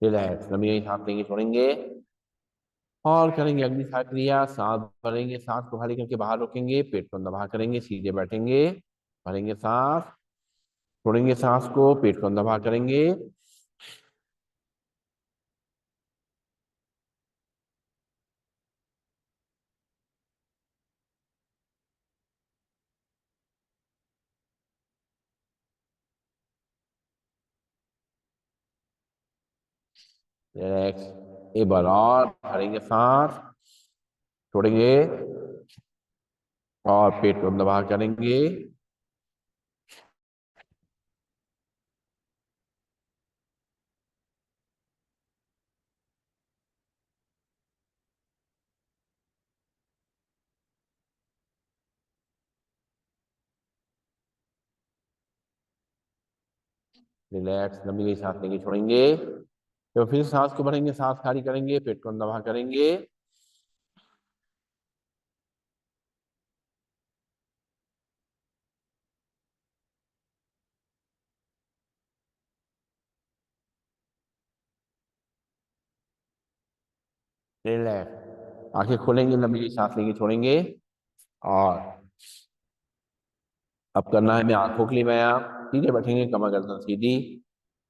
रिलैक्स, लंबी सांस लेंगे, छोड़ेंगे, और करेंगे अग्नि साह क्रिया। सांस भरेंगे, सांस को खाली करके बाहर रोकेंगे, पेट को अंदर बाहर करेंगे, सीधे बैठेंगे, भरेंगे सांस, छोड़ेंगे सांस को, पेट को अंदर बाहर करेंगे। रिलैक्स, एक बार और भरेंगे सांस, छोड़ेंगे, और पेट को अंदर बाहर करेंगे। रिलैक्स, लंबी सांस लेंगे, छोड़ेंगे, तो फिर सांस को भरेंगे, सांस खाली करेंगे, पेट को अंदर बाहर करेंगे। रिलैक्स, आंखें खोलेंगे, लंबी सांस लेंगे, छोड़ेंगे, और अब करना है, मैं आंखों के लिए व्यायाम। सीधे बैठेंगे, कमर गर्दन सीधी,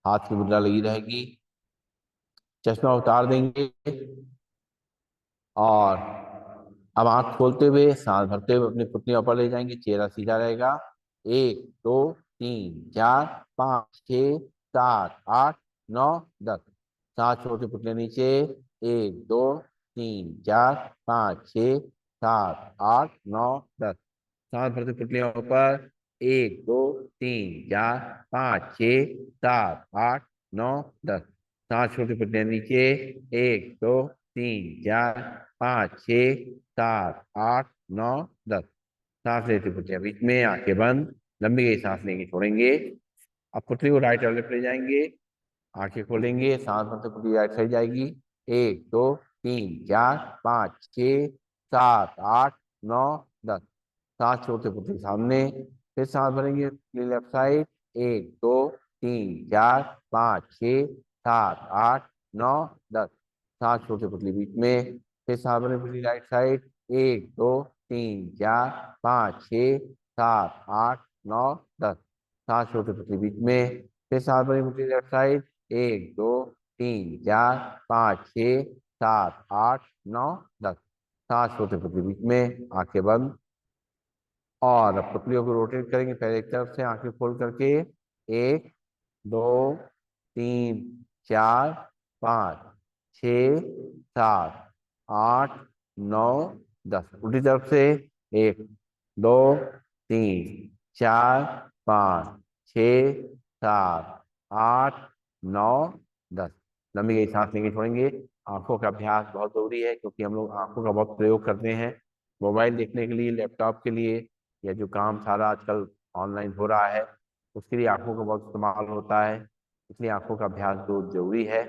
हाथ की मुद्रा लगी रहेगी, चश्मा उतार देंगे और अब आंख खोलते हुए सांस भरते हुए अपनी पुतलियां ऊपर ले जाएंगे, चेहरा सीधा रहेगा। 1 2 3 4 5 6 7 8 9 10। सांस छोड़ते पुतले नीचे। 1 2 3 4 5 6 7 8 9 10। सांस भरते पुतलियां ऊपर। 1 2 3 4 5 6 7 8 9 10। सांस छोड़ते पुतलियां नीचे। 1 2 3 4 5 6 7 8 9 10। सांस लेते पुतलियां बीच में, आंखें बंद, लंबी गई सांस लेंगे, छोड़ेंगे। अब पुतली को राइट और लेफ्ट ले जाएंगे, आंखें खोलेंगे, सांस भरते पुतली राइट साइड जाएगी। 1 2 3 4 5 6 7 8 9 10। सांस छोड़ते पुतली सामने, फिर सांस भरेंगे पुतली लेफ्ट साइड। 1 2 3 4 5 6 7 8 9 10। सांस छोड़ते पुतली बीच में, फिर सांस भरेंगे पुतली राइट साइड। 1 2 3 4 5 6 7 8 9 10। सांस छोड़ते पुतली बीच में, फिर सांस भरेंगे पुतली लेफ्ट साइड। 1 2 3 4 5 6 7 8 9 10। सांस छोड़ते पुतली बीच में, आंखें बंद। और अब पुतलियों को रोटेट करेंगे, पहले एक तरफ से आंखें खोल करके। 1 2 3 4 5 6 7 8 9 10। उल्टी तरफ से। 1 2 3 4 5 6 7 8 9 10। लंबी गई सांस लेंगे, छोड़ेंगे। आंखों का अभ्यास बहुत जरूरी है, क्योंकि हम लोग आंखों का बहुत प्रयोग करते हैं, मोबाइल देखने के लिए, लैपटॉप के लिए, या जो काम सारा आजकल ऑनलाइन हो रहा है, उसके लिए आंखों का बहुत इस्तेमाल होता है। इसलिए आंखों का अभ्यास बहुत जरूरी है।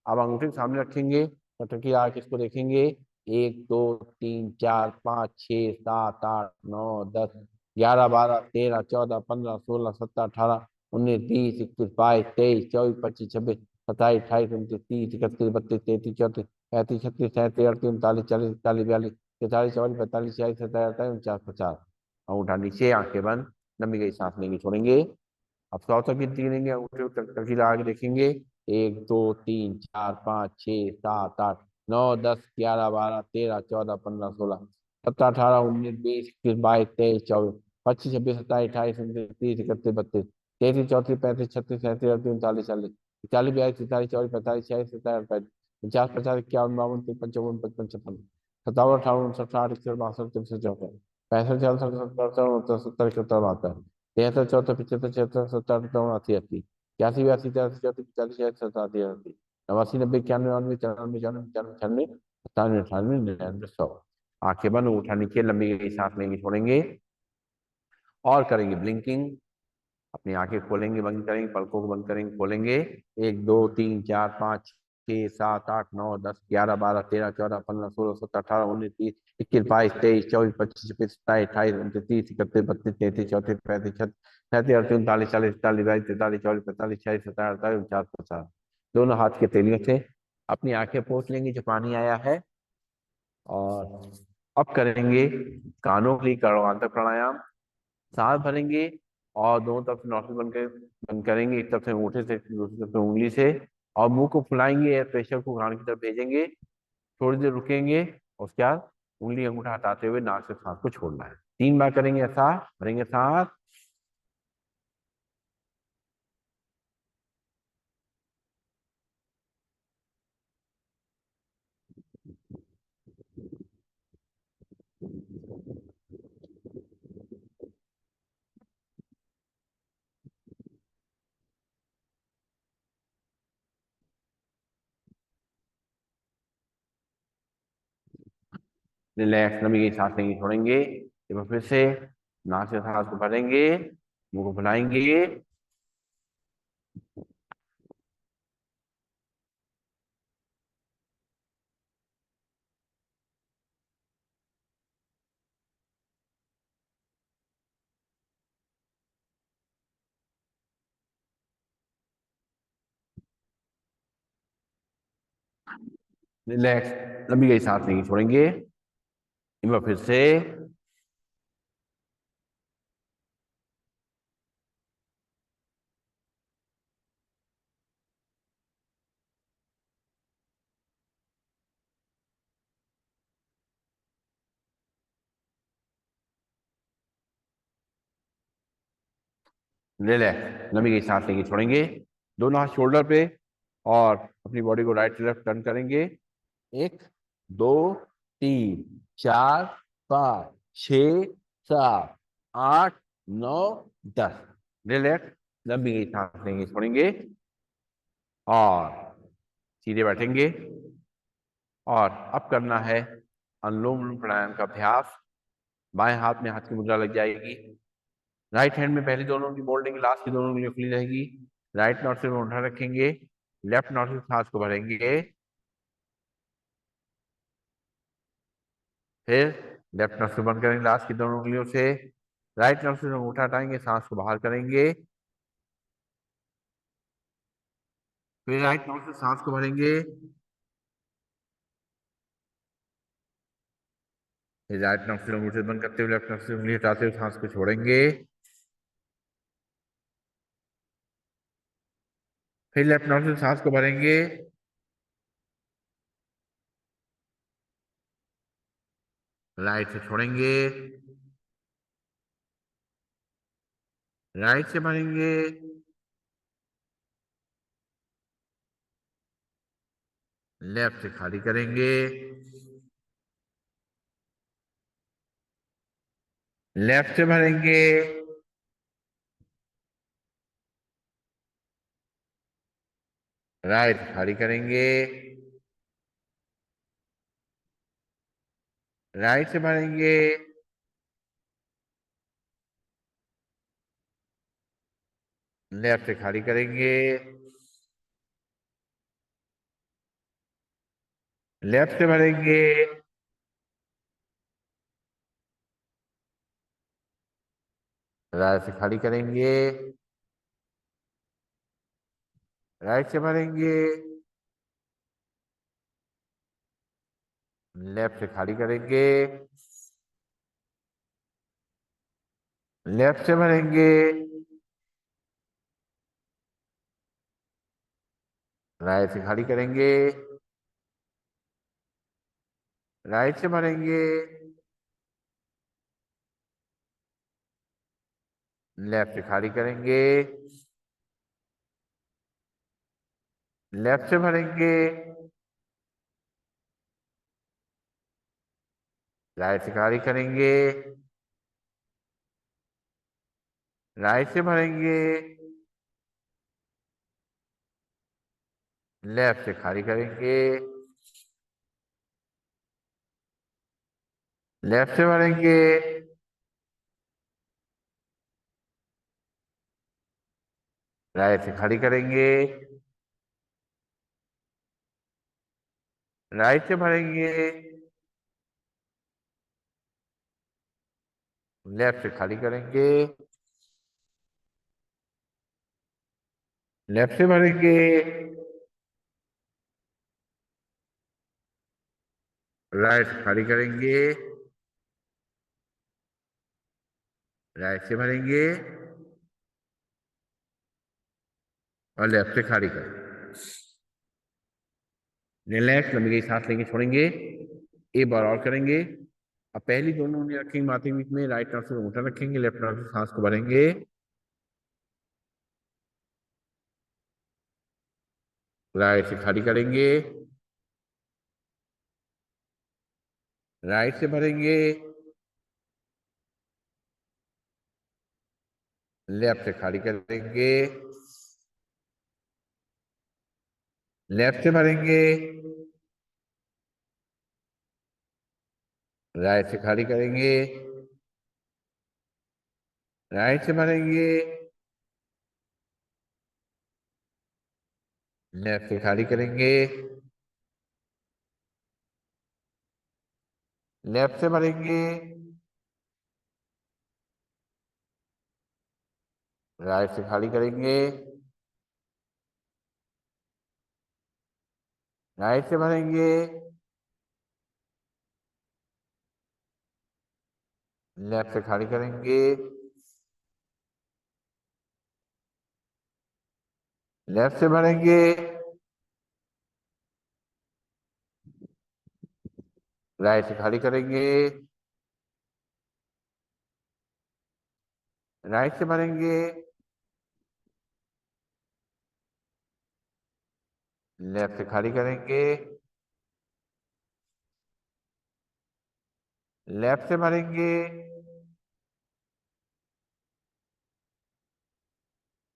अब अंगूठे के सामने रखेंगे, टकटकी आके इसको देखेंगे। 1 2 3 4 5 6 7 8 9 10 11 12 13 14 15 16 17 18 19 20 21 22 23 24 25 26 27 28 29 30 31 32 33 34 35 36 37 38 39 40 41 42 43 44 45 46 47 48 49 50 अब 100 तक गिनेंगे, अंगूठे टकटकी लगा के देखेंगे। 1 2 3 4 5 6 7 8 9 10 11 12 13 14 15 16 17 18 19 20 21 22 23 24 25 26 27 28 29 30 31 32 33 34 35 36 37 38 39 40 41 42 43 44 45 46 47 48 49 50 51 52 53 54 55 56 57 58 59 60 61 62 63 64 65 66 67 68 69 70 71 72 73 74 75 76 77 78 79 80 81 82 83 84 85 86 87 88 89 90 91 92 93 94 95 96 97 98 99 100 और करेंगे ब्लिंकिंग। अपनी आंखें खोलेंगे, बंद करेंगे, पलकों को बंद करेंगे, खोलेंगे। 1 2 3 4 5 6 7 8 9 10 11 12 13 14 15 16 17 18 19 20 21 22 23 24 25 26 27 28 29 30 31 32 33 34 35 36 37 38 39 40 41 42 43 44 45 46 47 48 49 50 51 52 53 54 55 56 57 58 59 60 61 62 63 64 65 66 67 68 69 70 71 92 93 94 95 96 97 98 99 100 और अब करेंगे कानों के लिए कर्णवांतक प्राणायाम। सांस भरेंगे और दोनों तरफ से नौकरी बंद करेंगे, एक तरफ से अंगूठे से, दूसरी तरफ से उंगली से, और मुंह को फुलाएंगे, एयर प्रेशर को कान की तरफ भेजेंगे। थोड़ी देर रुकेंगे, और उसके बाद उंगली अंगूठा हटाते हुए नाक से सांस को छोड़ना है। 3 बार करेंगे ऐसा। भरेंगे सांस, रिलैक्स, लंबी गई सांस लेंगे, छोड़ेंगे। एक बार फिर से नाक से सांस को भरेंगे, मुंह को फुलाएंगे, रिलैक्स, लंबी गई सांस लेंगे, छोड़ेंगे। एक बार फिर से रिलैक्स, लंबी गई सांस लेंगे, छोड़ेंगे। दोनों हाथ शोल्डर पे और अपनी बॉडी को राइट लेफ्ट टर्न करेंगे। एक, दो, तीन, चार, पाँच, छ, सात, आठ, नौ, 10। रिलैक्स, लंबी गई सांस लेंगे, छोड़ेंगे और सीधे बैठेंगे। और अब करना है अनुलोम विलोम प्राणायाम का अभ्यास। बाएं हाथ में हाथ की मुद्रा लग जाएगी। राइट हैंड में पहली दोनों की मोल्डिंग, लास्ट की दोनों उंगलियां खुली रहेगी। राइट नॉस्ट्रिल में उठा रखेंगे, लेफ्ट नॉस्ट्रिल से सांस को भरेंगे। फिर लेफ्ट नॉस्ट्रिल बंद करेंगे लास्ट की दोनों उंगलियों से। राइट नॉस्ट्रिल में उठा हटाएंगे, सांस को बाहर करेंगे। फिर राइट नॉस्ट्रिल से सांस को भरेंगे। फिर राइट नॉस्ट्रिल में बंद करते हुए लेफ्ट नॉस्ट्रिल उंगली हटाते हुए सांस को छोड़ेंगे। फिर लेफ्ट नॉस्ट्रिल से सांस को भरेंगे। राइट से छोड़ेंगे। राइट से भरेंगे। लेफ्ट से खाली करेंगे। लेफ्ट से भरेंगे। राइट से खाली करेंगे। राइट से भरेंगे। लेफ्ट से खाली करेंगे। लेफ्ट से भरेंगे। राइट से खाली करेंगे। राइट से भरेंगे। लेफ्ट से खाली करेंगे। लेफ्ट से भरेंगे। राइट से खाली करेंगे। राइट से भरेंगे। लेफ्ट से खाली करेंगे। लेफ्ट से भरेंगे। राइट से खाली करेंगे। राइट से भरेंगे। लेफ्ट से खाली करेंगे। लेफ्ट से भरेंगे। राइट से खाली करेंगे। राइट से भरेंगे। लेफ्ट से खाली करेंगे। लेफ्ट से भरेंगे। राइट से खाली करेंगे। राइट से भरेंगे और लेफ्ट से खाली करेंगे। रिलैक्स, लंबी गई सांस लेंगे, छोड़ेंगे। एक बार और करेंगे। अब पहली दोनों उंगली रखेंगे माथे के बीच में, राइट नॉस्ट्रिल में ऊपर रखेंगे, लेफ्ट नॉस्ट्रिल से सांस को भरेंगे। राइट से खाली करेंगे। राइट से भरेंगे। लेफ्ट से खाली करेंगे। लेफ्ट से भरेंगे। राइट से खाली करेंगे। राइट से भरेंगे। लेफ्ट से खाली करेंगे। लेफ्ट से भरेंगे। राइट से खाली करेंगे। राइट से भरेंगे। लेफ्ट से खाली करेंगे। लेफ्ट से भरेंगे। राइट से खाली करेंगे। राइट से भरेंगे। लेफ्ट से खाली करेंगे, लेफ्ट से भरेंगे,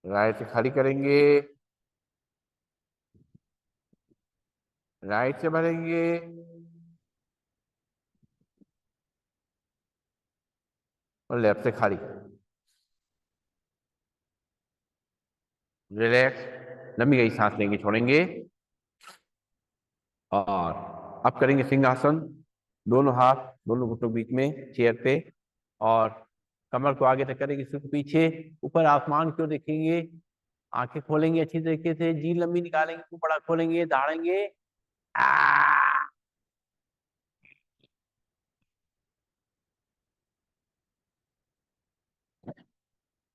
राइट से खाली करेंगे, राइट से भरेंगे, और लेफ्ट से खाली। रिलैक्स, लंबी गई सांस लेंगे, छोड़ेंगे। और अब करेंगे सिंहासन। दोनों हाथ दोनों घुटनों के बीच में चेयर पे, और कमर को आगे तक करेंगे, सिर्फ पीछे। ऊपर आसमान क्यों देखेंगे, आंखें खोलेंगे अच्छी तरीके से, जी लंबी निकालेंगे, मुंह बड़ा खोलेंगे, दहाड़ेंगे। आ!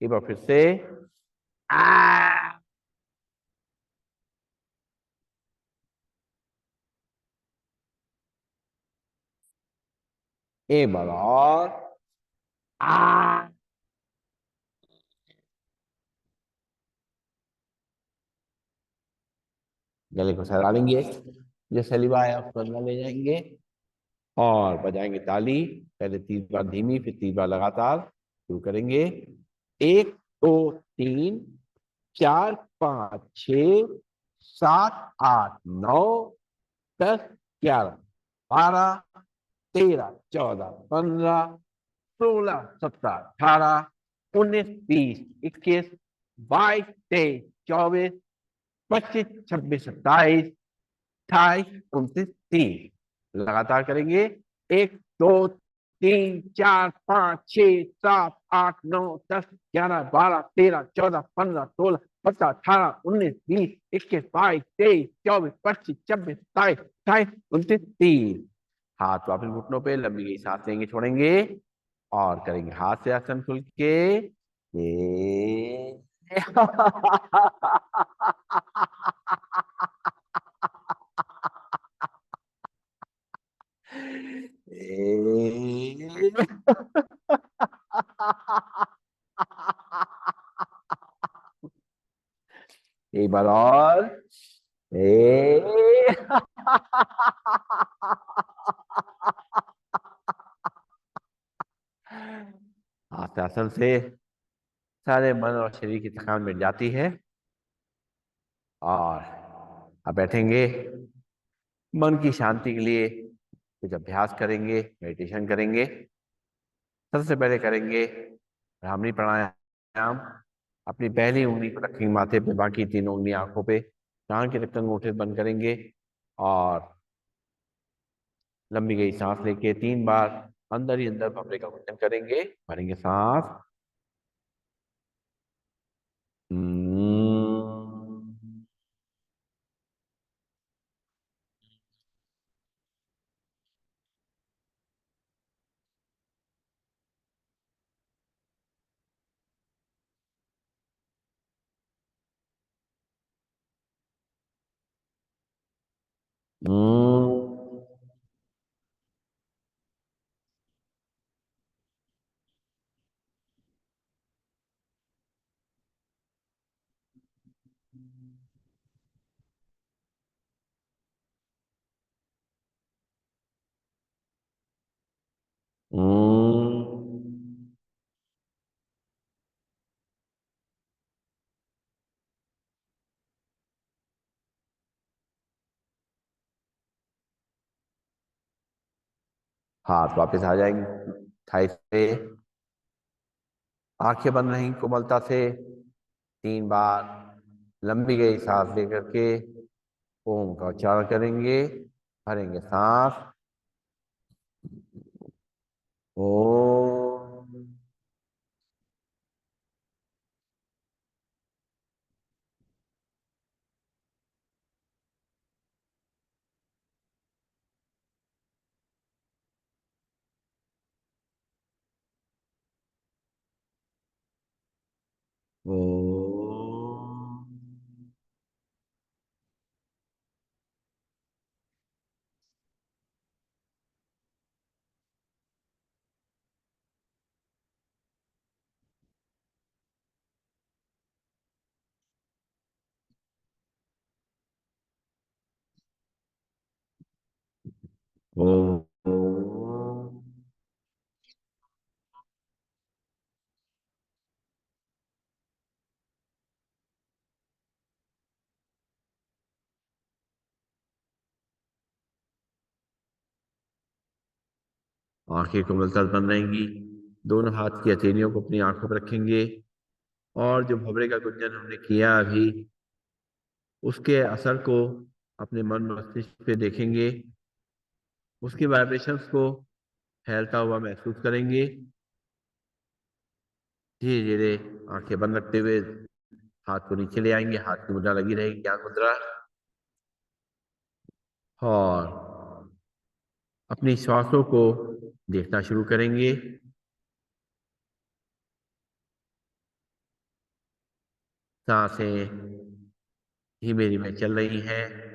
एक बार फिर से। आ! एक बार और। आ! गले को सहला लेंगे, जो सलीवा आया उसको अंदर ले जाएंगे, और बजाएंगे ताली। पहले 30 बार धीमी, फिर 30 बार लगातार। शुरू करेंगे। 1 2 3 4 5 6 7 8 9 10 11 12 13 14 15 16 17 18 19 20 21 22 23 24 25 26 27 28 29 30। लगातार करेंगे। 1 2 3 4 5 6 7 8 9 10 11 12 13 14 15 16 17 18 19 20 21 22 23 24 25 26 27 28 29 30। हाथ वापस घुटनों पे, लंबी गई सांस लेंगे, छोड़ेंगे। और करेंगे हाथ से आसन खुल के। ये एक बार और। ए हाथ आसन से सारे मन और शरीर की थकान मिट जाती है। और अब बैठेंगे, मन की शांति के लिए कुछ अभ्यास करेंगे, मेडिटेशन करेंगे। सबसे पहले करेंगे भ्रामरी प्राणायाम। अपनी पहली उंगली को रखेंगे माथे पे, बाकी तीनों उंगली आंखों पे, कान के रक्त अंगूठे बंद करेंगे, और लंबी गई सांस लेके 3 बार अंदर ही अंदर भमरे का गुंजन करेंगे। भरेंगे सांस। हम्म। हम्म। हाथ वापस आ जाएंगे थाई से। आंखें बंद रहेंगी कोमलता से। 3 बार लंबी गई सांस लेकर के ओम का उच्चारण करेंगे। भरेंगे सांस। ओम। ओम। ओम। आंखें कमलतल बन रहेंगी। दोनों हाथ की हथेलियों को अपनी आंखों पर रखेंगे और जो भंवरे का गुंजन हमने किया अभी, उसके असर को अपने मन मस्तिष्क पे देखेंगे। उसके वाइब्रेशंस को फैलता हुआ महसूस करेंगे। धीरे धीरे आंखें बंद रखते हुए हाथ को नीचे ले आएंगे। हाथ की मुद्रा लगी रहेगी, ज्ञान मुद्रा। और अपनी श्वासों को देखना शुरू करेंगे। सांसें धीमे धीमे चल रही हैं।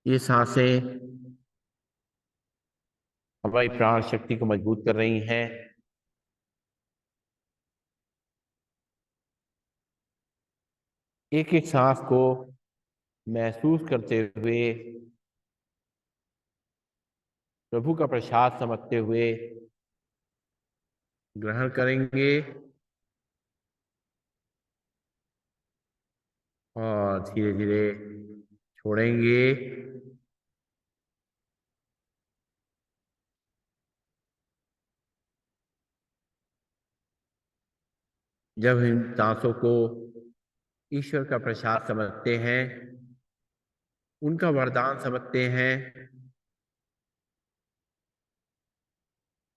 ये सांसें हमारी प्राण शक्ति को मजबूत कर रही हैं। एक एक सांस को महसूस करते हुए, प्रभु का प्रसाद समझते हुए ग्रहण करेंगे और धीरे धीरे छोड़ेंगे। जब इन सांसों को ईश्वर का प्रसाद समझते हैं, उनका वरदान समझते हैं,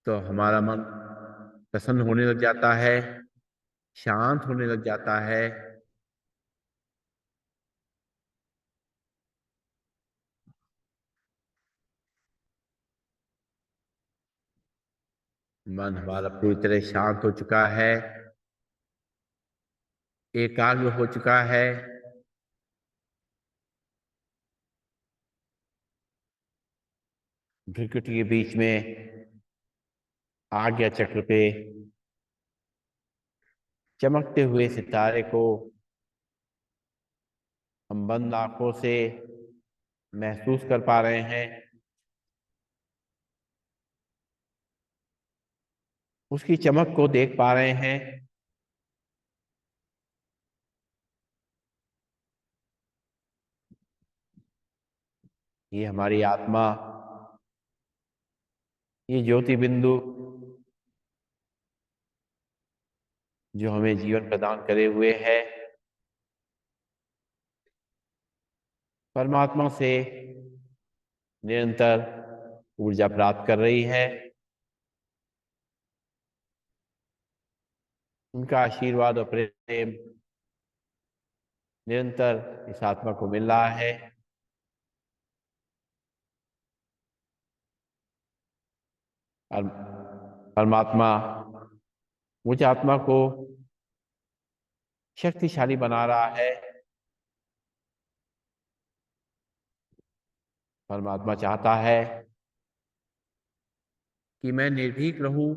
तो हमारा मन प्रसन्न होने लग जाता है, शांत होने लग जाता है। मन हमारा पूरी तरह शांत हो चुका है, एकाग्र हो चुका है। भ्रिकुटी के बीच में आज्ञा चक्र पे चमकते हुए सितारे को हम बंद आंखों से महसूस कर पा रहे हैं। उसकी चमक को देख पा रहे हैं। ये हमारी आत्मा, ये ज्योति बिंदु जो हमें जीवन प्रदान करे हुए है, परमात्मा से निरंतर ऊर्जा प्राप्त कर रही है। उनका आशीर्वाद और प्रेम निरंतर इस आत्मा को मिल रहा है। और परमात्मा मुझ आत्मा को शक्तिशाली बना रहा है। परमात्मा चाहता है कि मैं निर्भीक रहूं,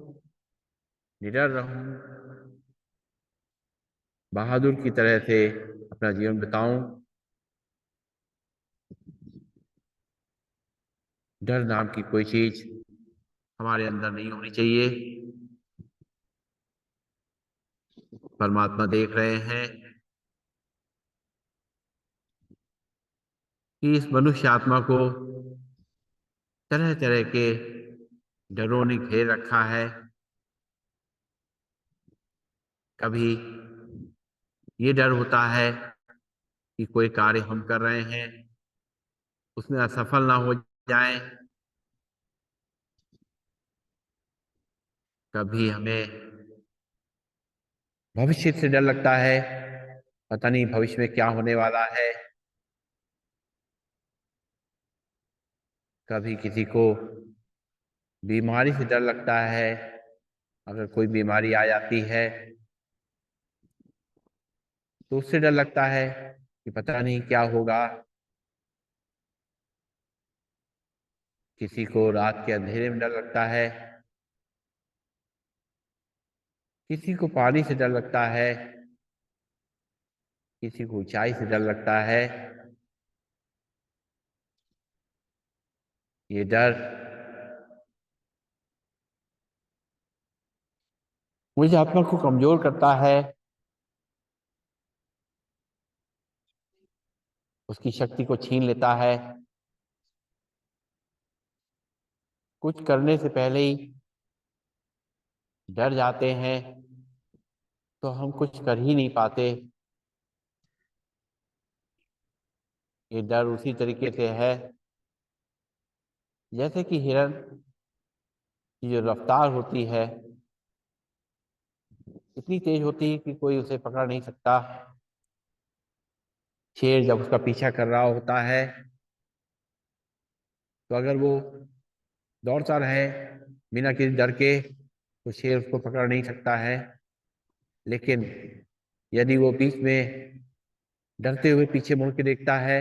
निडर रहूं, बहादुर की तरह से अपना जीवन बिताऊं। डर नाम की कोई चीज हमारे अंदर नहीं होनी चाहिए। परमात्मा देख रहे हैं कि इस मनुष्य आत्मा को तरह तरह के डरों ने घेर रखा है। कभी ये डर होता है कि कोई कार्य हम कर रहे हैं, उसमें असफल ना हो जाएं। कभी हमें भविष्य से डर लगता है, पता नहीं भविष्य में क्या होने वाला है। कभी किसी को बीमारी से डर लगता है, अगर कोई बीमारी आ जाती है तो उससे डर लगता है कि पता नहीं क्या होगा। किसी को रात के अंधेरे में डर लगता है, किसी को पानी से डर लगता है, किसी को ऊंचाई से डर लगता है। ये डर मुझे आत्मा को कमजोर करता है, उसकी शक्ति को छीन लेता है। कुछ करने से पहले ही डर जाते हैं तो हम कुछ कर ही नहीं पाते। ये डर उसी तरीके से है जैसे कि हिरन की जो रफ्तार होती है इतनी तेज होती है कि कोई उसे पकड़ नहीं सकता। शेर जब उसका पीछा कर रहा होता है तो अगर वो दौड़ता रहे बिना किसी डर के तो शेर उसको पकड़ नहीं सकता है। लेकिन यदि वो बीच में डरते हुए पीछे मुड़ के देखता है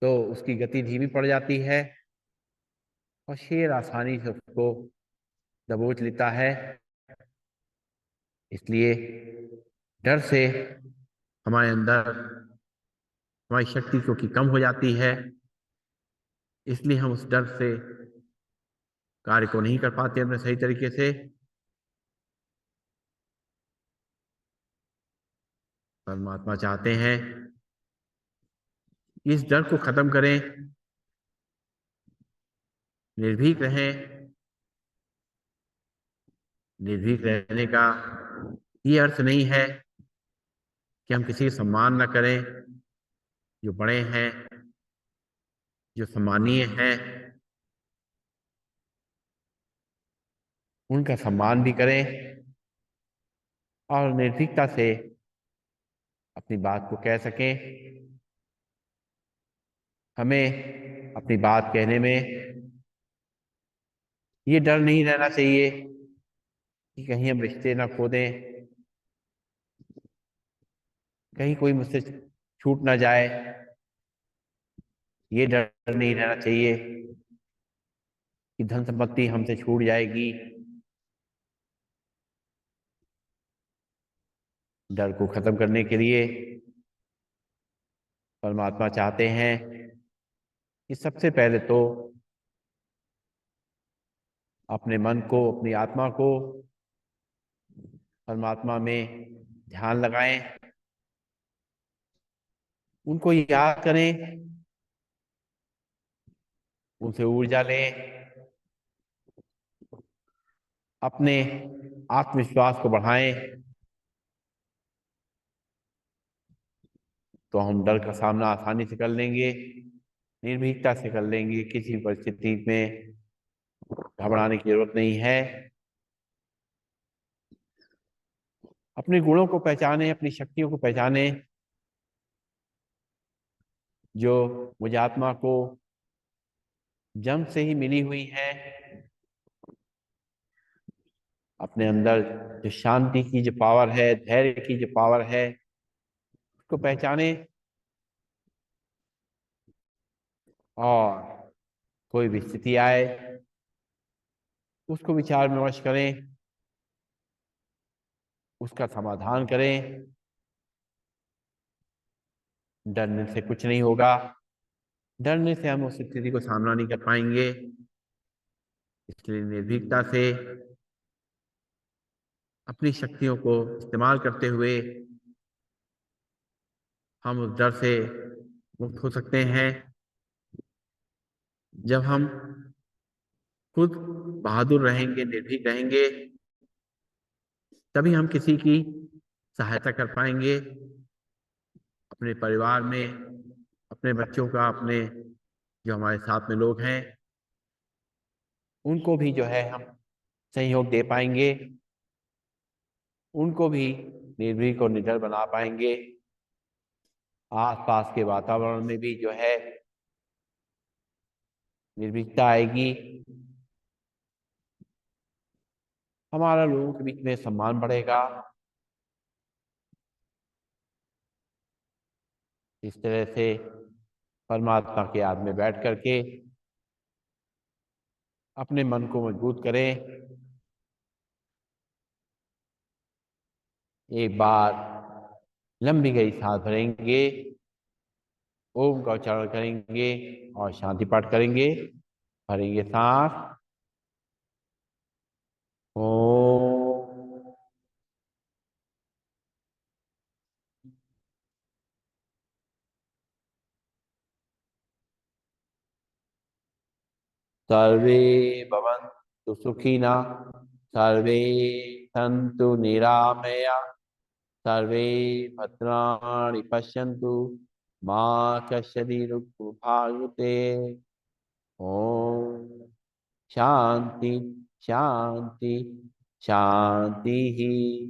तो उसकी गति धीमी पड़ जाती है और शेर आसानी से उसको दबोच लेता है। इसलिए डर से हमारे अंदर हमारी शक्ति क्योंकि कम हो जाती है, इसलिए हम उस डर से कार्य को नहीं कर पाते अपने सही तरीके से। परमात्मा चाहते हैं कि इस डर को खत्म करें, निर्भीक रहें। निर्भीक रहने का ये अर्थ नहीं है कि हम किसी का सम्मान न करें। जो बड़े हैं, जो सम्मानीय हैं, उनका सम्मान भी करें और निर्भीकता से अपनी बात को कह सकें। हमें अपनी बात कहने में ये डर नहीं रहना चाहिए कि कहीं हम रिश्ते ना खो दें, कहीं कोई मुझसे छूट ना जाए। ये डर नहीं रहना चाहिए कि धन संपत्ति हमसे छूट जाएगी। डर को खत्म करने के लिए परमात्मा चाहते हैं कि सबसे पहले तो अपने मन को, अपनी आत्मा को परमात्मा में ध्यान लगाएं, उनको याद करें, उनसे ऊर्जा लें, अपने आत्मविश्वास को बढ़ाएं। तो हम डर का सामना आसानी से कर लेंगे, निर्भीकता से कर लेंगे। किसी परिस्थिति में घबराने की जरूरत नहीं है। अपने गुणों को पहचाने, अपनी शक्तियों को पहचाने, जो मुझे आत्मा को जन्म से ही मिली हुई है। अपने अंदर जो शांति की जो पावर है, धैर्य की जो पावर है, उसको पहचाने और कोई भी स्थिति आए उसको विचार विमर्श करें, उसका समाधान करें। डरने से कुछ नहीं होगा। डरने से हम उस स्थिति को सामना नहीं कर पाएंगे। इसलिए निर्भीकता से अपनी शक्तियों को इस्तेमाल करते हुए हम उस डर से मुक्त हो सकते हैं। जब हम खुद बहादुर रहेंगे, निर्भीक रहेंगे, तभी हम किसी की सहायता कर पाएंगे। अपने परिवार में, अपने बच्चों का, अपने जो हमारे साथ में लोग हैं उनको भी जो है हम सहयोग दे पाएंगे, उनको भी निर्भीक और निडर बना पाएंगे। आसपास के वातावरण में भी जो है निर्भीकता आएगी। हमारा लोगों के बीच में सम्मान बढ़ेगा। इस तरह से परमात्मा के याद में बैठ करके अपने मन को मजबूत करें। एक बार लंबी गहरी सांस भरेंगे ओम का उच्चारण करेंगे और शांति पाठ करेंगे। भरेंगे सांस। ओम। सर्वे भवन्तु सुखिनः, सर्वे सन्तु निरामया, सर्वे भद्राणि पश्यन्तु, मा कश्चित् दुःखभाग्भते। ओम शांति शांति शांति।